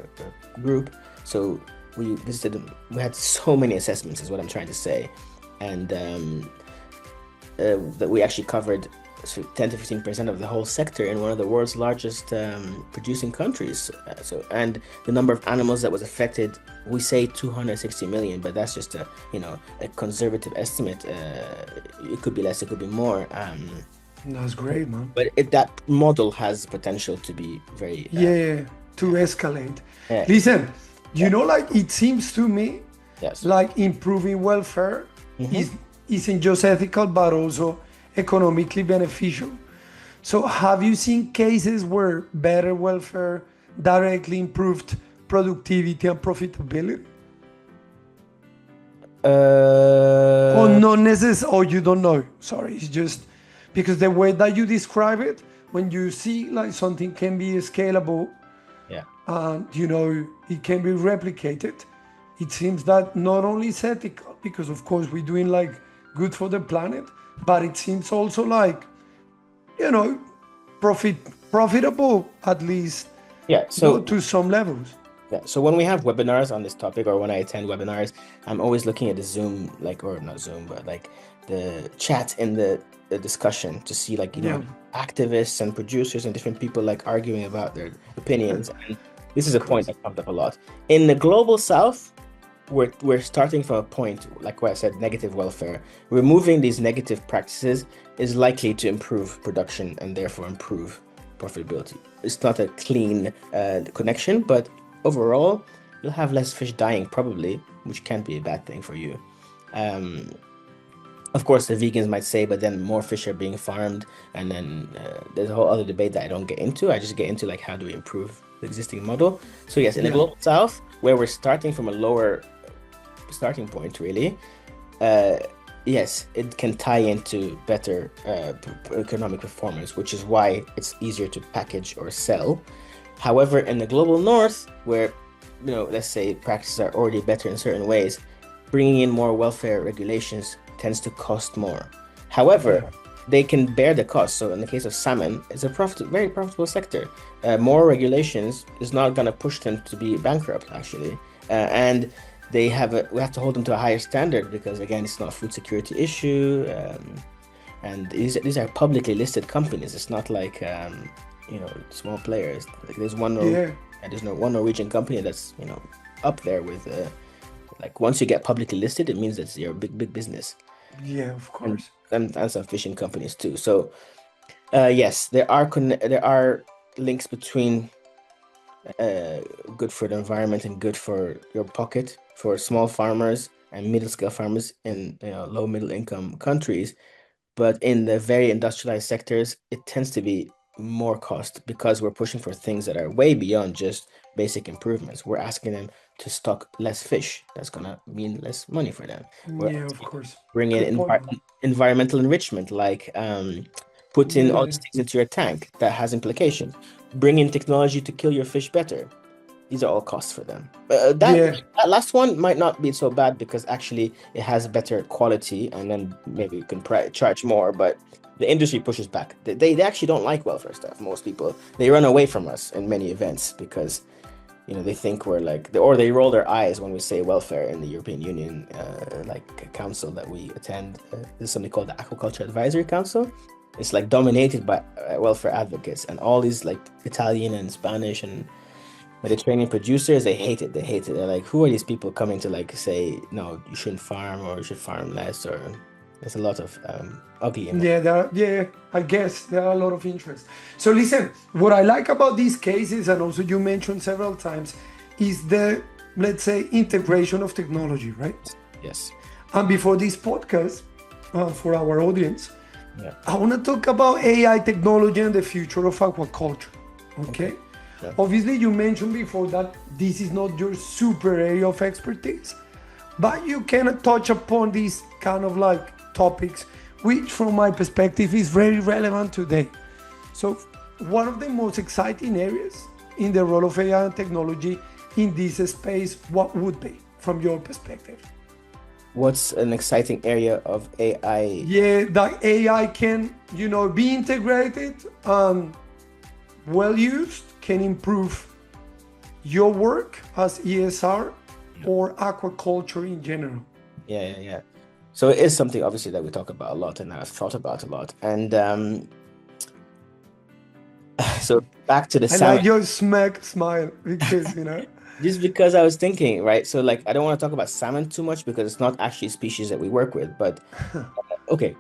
group. So we visited them. We had so many assessments, is what I'm trying to say, and that we actually covered 10 to 15% of the whole sector in one of the world's largest producing countries. And the number of animals that was affected, we say 260 million, but that's just a conservative estimate. It could be less, it could be more. That's great, man. But that model has potential to be very To escalate. Yeah. Listen, you know, like it seems to me Yes. like improving welfare isn't just ethical but also economically beneficial. So have you seen cases where better welfare directly improved productivity and profitability? Or not necessarily, or you don't know? Sorry, it's just because the way that you describe it, when you see like something can be scalable, Yeah. and it can be replicated, it seems that not only is ethical, because of course we're doing like good for the planet, but it seems also like profitable, at least to some levels. Yeah, so when we have webinars on this topic, or when I attend webinars, I'm always looking at the Zoom, or not Zoom, but like the chat in the discussion to see activists and producers and different people like arguing about their opinions. And this is a point that comes up a lot. In the global south, we're starting from a point, like what I said, negative welfare. Removing these negative practices is likely to improve production and therefore improve profitability. It's not a clean connection, but overall, you'll have less fish dying probably, which can't be a bad thing for you. Of course, the vegans might say, but then more fish are being farmed, and then there's a whole other debate that I don't get into. I just get into like how do we improve the existing model. So yes, in the Yeah. global south, where we're starting from a lower starting point, really, uh, yes, it can tie into better economic performance, which is why it's easier to package or sell. However, in the global north, where let's say practices are already better in certain ways, bringing in more welfare regulations tends to cost more. However, they can bear the cost. So in the case of salmon, it's a very profitable sector. More regulations is not going to push them to be bankrupt, actually, and we have to hold them to a higher standard because again, it's not a food security issue, and these are publicly listed companies. It's not like small players. Like there's one one Norwegian company that's up there with like once you get publicly listed, it means that you're a big business. Yeah, of course. And some fishing companies too. So yes, there are links between good for the environment and good for your pocket for small farmers and middle scale farmers in low middle income countries. But in the very industrialized sectors, it tends to be more cost because we're pushing for things that are way beyond just basic improvements. We're asking them to stock less fish. That's gonna mean less money for them. We're Yeah, of asking course. bring in Good point, man. environmental enrichment, like putting all Yeah. these things into your tank. That has implications. Bring in technology to kill your fish better. These are all costs for them. Yeah. That last one might not be so bad because actually it has better quality, and then maybe you can charge more. But the industry pushes back. They actually don't like welfare stuff. Most people, they run away from us in many events because they think we're like, or they roll their eyes when we say welfare in the European Union, like a council that we attend. There's something called the Aquaculture Advisory Council. It's like dominated by welfare advocates, and all these like Italian and Spanish and Mediterranean producers, they hate it. They hate it. They're like, who are these people coming to like say, no, you shouldn't farm or you should farm less? Or there's a lot of ugly. Yeah, I guess there are a lot of interest. So listen, what I like about these cases, and also you mentioned several times, is the, let's say, integration of technology, right? Yes. And before this podcast, for our audience, Yeah. I want to talk about AI technology and the future of aquaculture. Okay. Yeah. Obviously, you mentioned before that this is not your super area of expertise, but you can touch upon these kind of like topics, which from my perspective is very relevant today. So one of the most exciting areas in the role of AI and technology in this space, what would be from your perspective? What's an exciting area of AI? Yeah, that AI can, be integrated and well used, can improve your work as ESR or aquaculture in general. Yeah. So it is something obviously that we talk about a lot and I've thought about a lot. And so back to the I salmon. like your smile because, Just because I was thinking, right? So like I don't want to talk about salmon too much because it's not actually a species that we work with, but okay.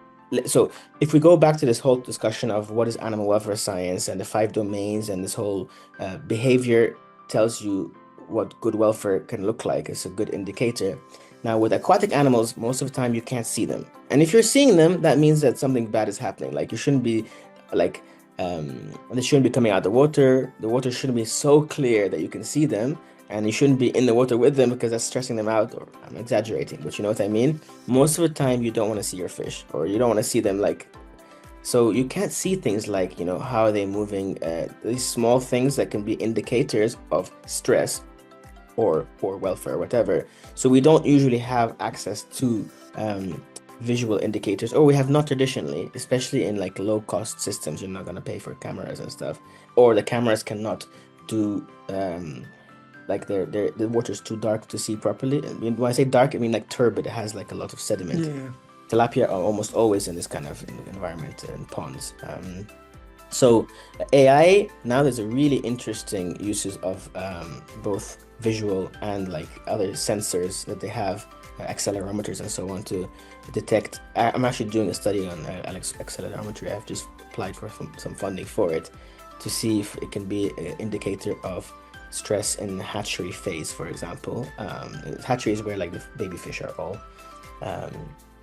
So if we go back to this whole discussion of what is animal welfare science and the 5 domains and this whole behavior tells you what good welfare can look like, it's a good indicator. Now with aquatic animals, most of the time you can't see them. And if you're seeing them, that means that something bad is happening. Like you shouldn't be like, they shouldn't be coming out of the water. The water shouldn't be so clear that you can see them. And you shouldn't be in the water with them because that's stressing them out, or I'm exaggerating, but you know what I mean? Most of the time you don't want to see your fish, or you don't want to see them like, so you can't see things like, how are they moving, these small things that can be indicators of stress or poor welfare or whatever. So we don't usually have access to visual indicators, or we have not traditionally, especially in like low cost systems. You're not going to pay for cameras and stuff, or the cameras cannot do like the water's too dark to see properly. I mean, when I say dark, I mean like turbid. It has like a lot of sediment. Yeah. Tilapia are almost always in this kind of environment in ponds. So AI, now there's a really interesting uses of both visual and like other sensors that they have, accelerometers and so on to detect. I'm actually doing a study on accelerometry. I've just applied for some funding for it to see if it can be an indicator of stress in the hatchery phase, for example. Hatchery is where like the baby fish are all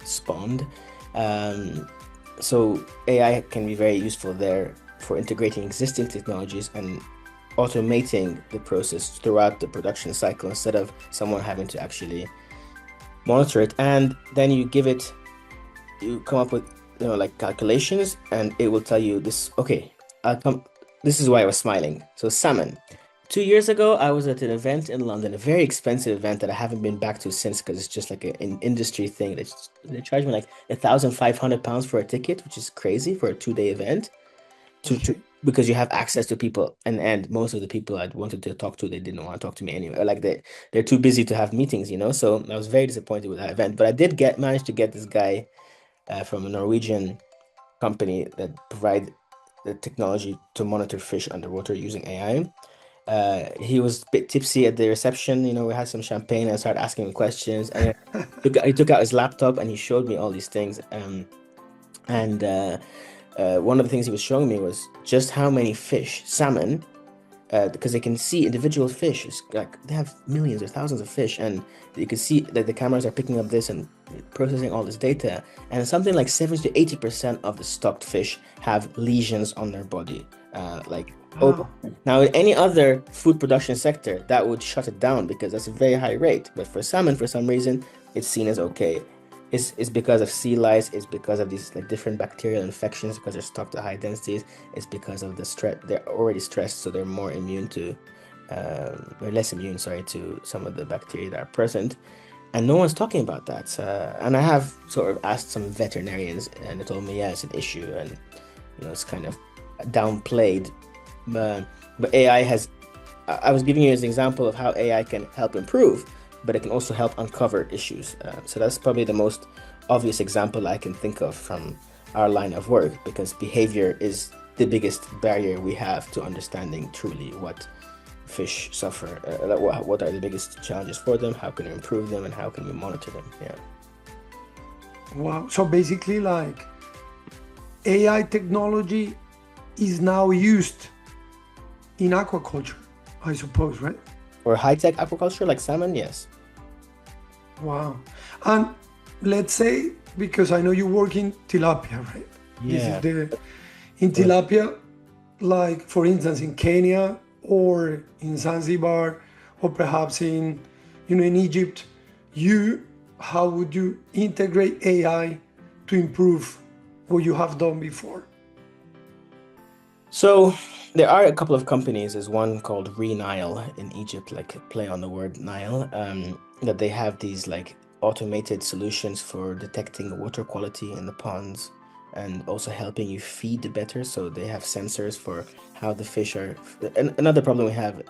spawned, So AI can be very useful there for integrating existing technologies and automating the process throughout the production cycle instead of someone having to actually monitor it. And then you come up with like calculations, and it will tell you this. Okay, this is why I was smiling. So salmon. 2 years ago, I was at an event in London, a very expensive event that I haven't been back to since because it's just like an industry thing. They charge me like £1,500 for a ticket, which is crazy for a 2-day event. Because you have access to people, and most of the people I wanted to talk to, they didn't want to talk to me anyway. Like they're too busy to have meetings, So I was very disappointed with that event. But I did manage to get this guy from a Norwegian company that provide the technology to monitor fish underwater using AI. He was a bit tipsy at the reception. We had some champagne and I started asking him questions. And he took out his laptop and he showed me all these things. And one of the things he was showing me was just how many fish, salmon, because they can see individual fish. It's like they have millions or thousands of fish, and you can see that the cameras are picking up this and processing all this data. And something like 70 to 80% of the stocked fish have lesions on their body. Wow. Now, in any other food production sector, that would shut it down because that's a very high rate. But for salmon, for some reason, it's seen as okay. It's because of sea lice. It's because of these like different bacterial infections because they're stocked at high densities. It's because of the stress. They're already stressed, so they're more immune to, or less immune, sorry, to some of the bacteria that are present. And no one's talking about that. And I have sort of asked some veterinarians, and they told me, yeah, it's an issue, and it's kind of downplayed. But AI has. I was giving you as an example of how AI can help improve, but it can also help uncover issues. So that's probably the most obvious example I can think of from our line of work, because behavior is the biggest barrier we have to understanding truly what fish suffer. What are the biggest challenges for them? How can we improve them, and how can we monitor them? Yeah. Wow. So basically, like AI technology is now used in aquaculture, I suppose, right? Or high-tech aquaculture like salmon, yes. Wow. And let's say, because I know you work in tilapia, right? Yeah. In tilapia, like for instance in Kenya or in Zanzibar or perhaps in Egypt, how would you integrate AI to improve what you have done before? So there are a couple of companies. There's one called Nile in Egypt, like a play on the word Nile, that they have these like automated solutions for detecting water quality in the ponds and also helping you feed better. So they have sensors for how the fish are. And another problem we have,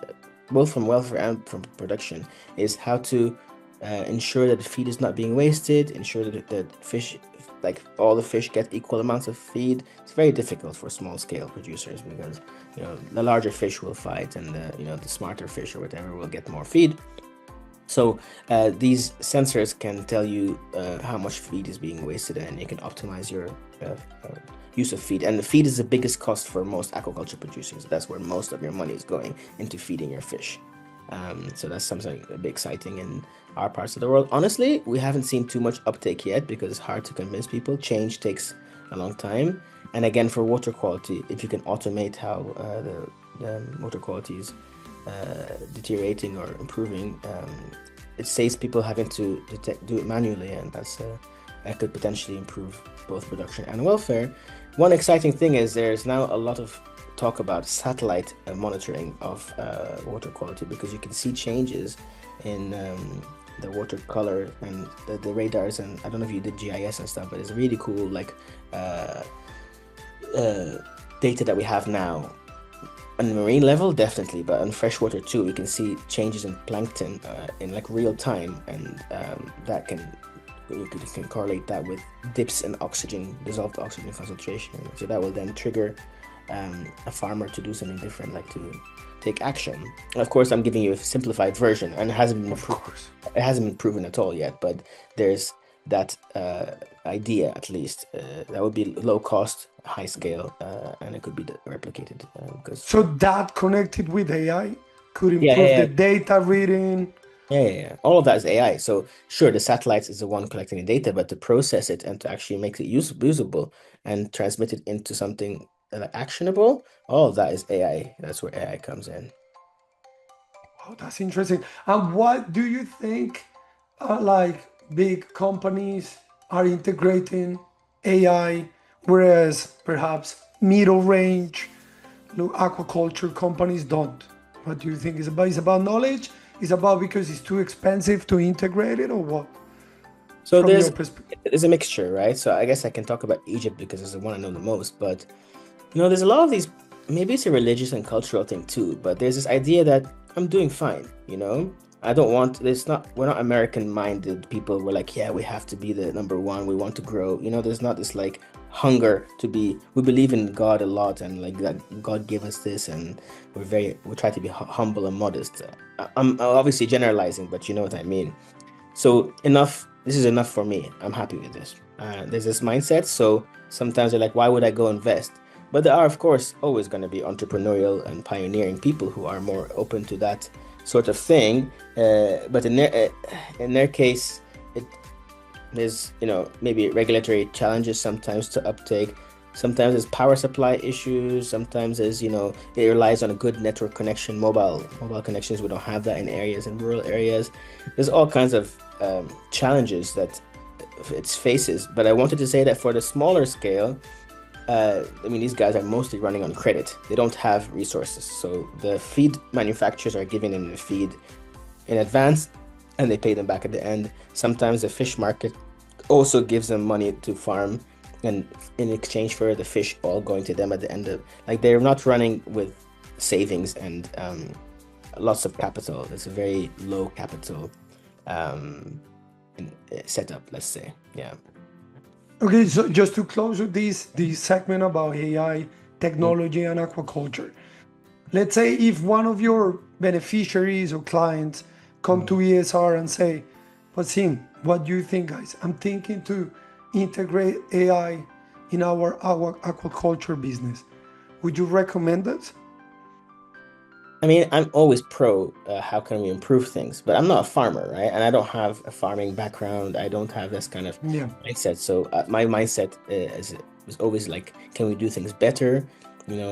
both from welfare and from production, is how to ensure that the feed is not being wasted, ensure that fish, like all the fish, get equal amounts of feed. It's very difficult for small scale producers because the larger fish will fight, and the smarter fish or whatever will get more feed. So these sensors can tell you how much feed is being wasted, and you can optimize your use of feed. And the feed is the biggest cost for most aquaculture producers. That's where most of your money is going, into feeding your fish. So that's something a bit exciting in our parts of the world. Honestly, we haven't seen too much uptake yet because it's hard to convince people. Change takes a long time. And again, for water quality, if you can automate how the water quality is deteriorating or improving, it saves people having to do it manually, and that could potentially improve both production and welfare. One exciting thing is there's now a lot of talk about satellite monitoring of water quality, because you can see changes in the water color and the radars. And I don't know if you did GIS and stuff, but it's really cool, like data that we have now. On the marine level, definitely, but on freshwater too, we can see changes in plankton in like real time, and that you can correlate that with dips in dissolved oxygen concentration. So that will then trigger a farmer to do something different, like to take action. And of course, I'm giving you a simplified version, and it hasn't been proven at all yet, but there's that idea, at least, that would be low cost, high scale, and it could be replicated. So that connected with AI could improve the data reading. Yeah. All of that is AI. So sure, the satellites is the one collecting the data, but to process it and to actually make it usable and transmit it into something actionable, all of that is AI. That's where AI comes in. Oh, that's interesting. And what do you think, like big companies are integrating AI, whereas perhaps middle range aquaculture companies don't? What do you think is about? Is about knowledge? Is about because it's too expensive to integrate it, or what? So From there's your perspective? there's a mixture, right? So I guess I can talk about Egypt because it's the one I know the most, but there's a lot of these, maybe it's a religious and cultural thing too, but there's this idea that I'm doing fine. I don't want, we're not American-minded people. We're like, yeah, we have to be the number one. We want to grow. There's not this like hunger to be, we believe in God a lot and like that God gave us this and we try to be humble and modest. I'm obviously generalizing, but you know what I mean. So this is enough for me. I'm happy with this. There's this mindset. So sometimes they're like, why would I go invest? But there are, of course, always going to be entrepreneurial and pioneering people who are more open to that sort of thing. But in their case, it there's maybe regulatory challenges sometimes to uptake. Sometimes there's power supply issues. Sometimes there's it relies on a good network connection, mobile connections. We don't have that in rural areas. There's all kinds of challenges that it faces. But I wanted to say that for the smaller scale, these guys are mostly running on credit. They don't have resources. So the feed manufacturers are giving them the feed in advance and they pay them back at the end. Sometimes the fish market also gives them money to farm and in exchange for the fish all going to them at the end of, like, they're not running with savings and lots of capital. It's a very low capital setup, let's say. Yeah. Okay, so just to close with this segment about AI, technology, and aquaculture. Let's say if one of your beneficiaries or clients come to ESR and say, Wasseem, what do you think, guys? I'm thinking to integrate AI in our aquaculture business. Would you recommend it? I'm always pro how can we improve things, but I'm not a farmer, right? And I don't have a farming background. I don't have this kind of Yeah. mindset. So my mindset is always like, can we do things better?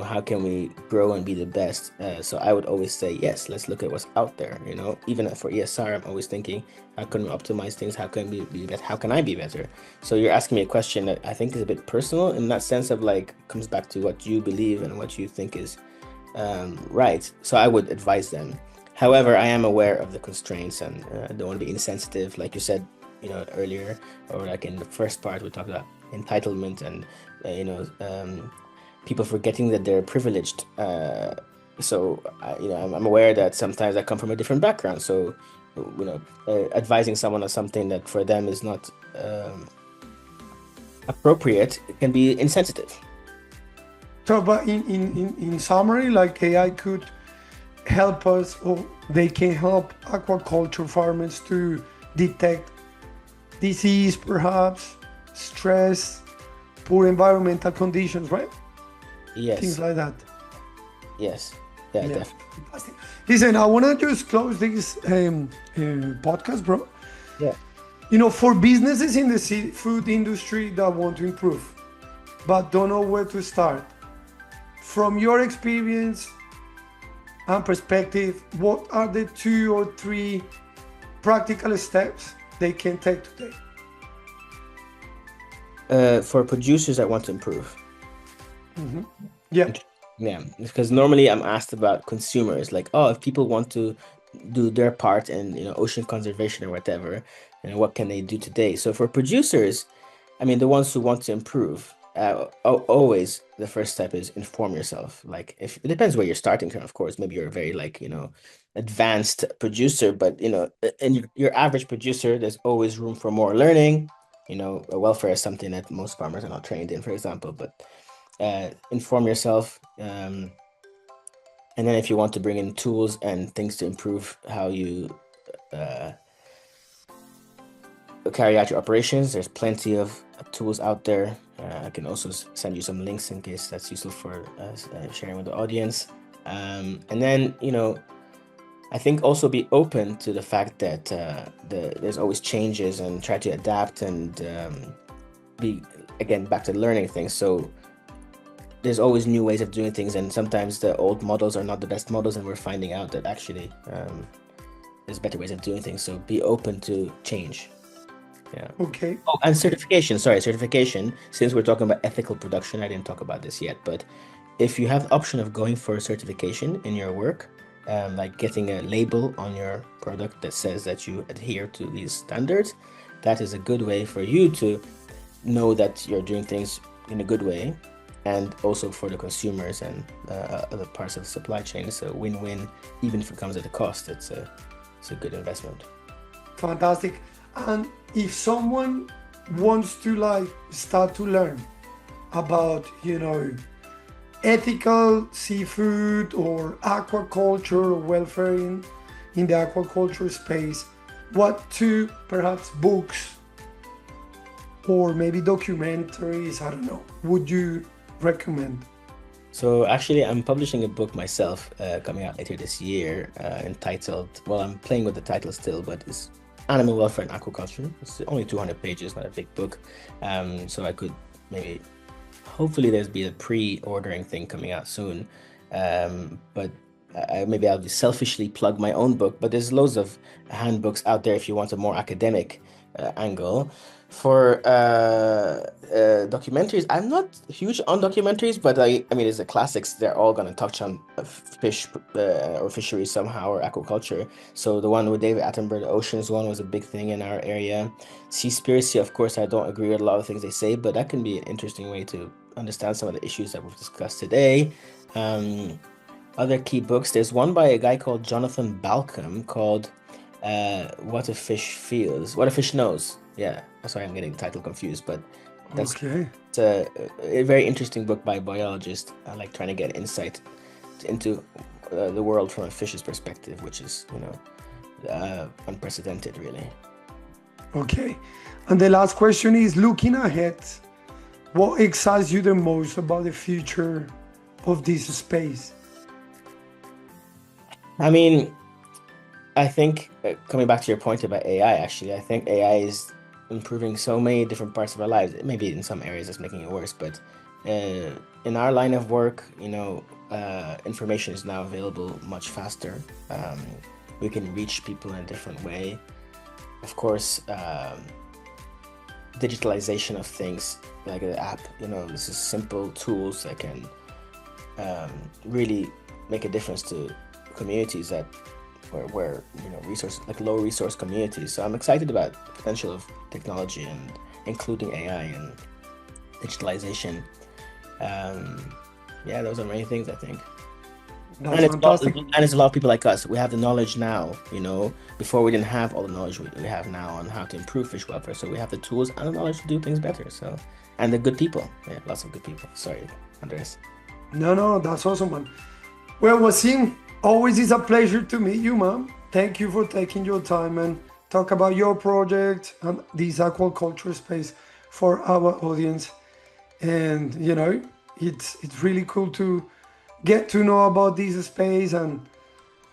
How can we grow and be the best? So I would always say, yes, let's look at what's out there. Even for ESR, I'm always thinking, how can we optimize things? How can we be better? How can I be better? So you're asking me a question that I think is a bit personal in that sense of like, comes back to what you believe and what you think is right. So I would advise them. However, I am aware of the constraints and I don't want to be insensitive, like you said, earlier, or like in the first part, we talked about entitlement and, people forgetting that they're privileged. So, I'm aware that sometimes I come from a different background. So, advising someone on something that for them is not appropriate can be insensitive. So, but in summary, like AI could help us, or they can help aquaculture farmers to detect disease, perhaps stress, poor environmental conditions, right? Yes. Things like that. Yes. Yeah, Yeah. definitely. Fantastic. Listen, I want to just close this podcast, bro. Yeah. For businesses in the seafood industry that want to improve, but don't know where to start. From your experience and perspective, what are the 2 or 3 practical steps they can take today? For producers that want to improve. Yeah. Yeah, because normally I'm asked about consumers, like, oh, if people want to do their part in, ocean conservation or whatever, what can they do today? So for producers, the ones who want to improve, always the first step is inform yourself. Like, if it depends where you're starting from, of course, maybe you're a very advanced producer, but in your average producer, there's always room for more learning. Welfare is something that most farmers are not trained in, for example, but inform yourself. And then if you want to bring in tools and things to improve how you carry out your operations, there's plenty of tools out there. I can also send you some links in case that's useful for sharing with the audience. And then, I think also be open to the fact that there's always changes and try to adapt and be, again, back to learning things. So there's always new ways of doing things, and sometimes the old models are not the best models, and we're finding out that actually there's better ways of doing things. So be open to change. Yeah. Okay. Oh, and certification. Sorry, certification. Since we're talking about ethical production, I didn't talk about this yet, but if you have the option of going for a certification in your work, like getting a label on your product that says that you adhere to these standards, that is a good way for you to know that you're doing things in a good way, and also for the consumers and other parts of the supply chain. It's a win-win, even if it comes at a cost. It's a good investment. Fantastic. And if someone wants to like start to learn about, ethical seafood or aquaculture or welfare in the aquaculture space, what two perhaps books or maybe documentaries, I don't know, would you recommend? So actually, I'm publishing a book myself coming out later this year entitled, well, I'm playing with the title still, but it's Animal Welfare and Aquaculture. It's only 200 pages, not a big book. So I could maybe, hopefully there's be a pre-ordering thing coming out soon. But maybe I'll just selfishly plug my own book, but there's loads of handbooks out there if you want a more academic angle. For documentaries, I'm not huge on documentaries, but I mean, it's the classics. They're all going to touch on fish or fisheries somehow, or aquaculture. So the one with David Attenborough, the oceans one, was a big thing in our area. Seaspiracy, of course, I don't agree with a lot of things they say, but that can be an interesting way to understand some of the issues that we've discussed today. Other key books, there's one by a guy called Jonathan Balcom called What a Fish Feels, What a Fish Knows. Yeah, sorry, I'm getting the title confused, but that's Okay. it's a very interesting book by a biologist. I like trying to get insight into the world from a fish's perspective, which is, unprecedented, really. Okay. And the last question is, looking ahead, what excites you the most about the future of this space? I mean, I think coming back to your point about AI, actually, I think AI is improving so many different parts of our lives. Maybe in some areas it's making it worse, but in our line of work, information is now available much faster. We can reach people in a different way. Of course, digitalization of things like the app, this is simple tools that can really make a difference to communities that where resources, like low resource communities. So I'm excited about the potential of technology and including AI and digitalization. Yeah, those are many things, I think. That's fantastic. And it's a lot of people like us. We have the knowledge now, before we didn't have all the knowledge we have now on how to improve fish welfare. So we have the tools and the knowledge to do things better. So, and the good people. Yeah, lots of good people. Sorry, Andres. No, that's awesome, man. Well, Wasseem, always is a pleasure to meet you, man. Thank you for taking your time and talk about your project and this aquaculture space for our audience. And it's really cool to get to know about this space and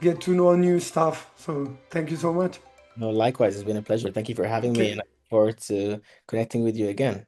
get to know new stuff. So thank you so much. No, likewise, it's been a pleasure. Thank you for having me, and I look forward to connecting with you again.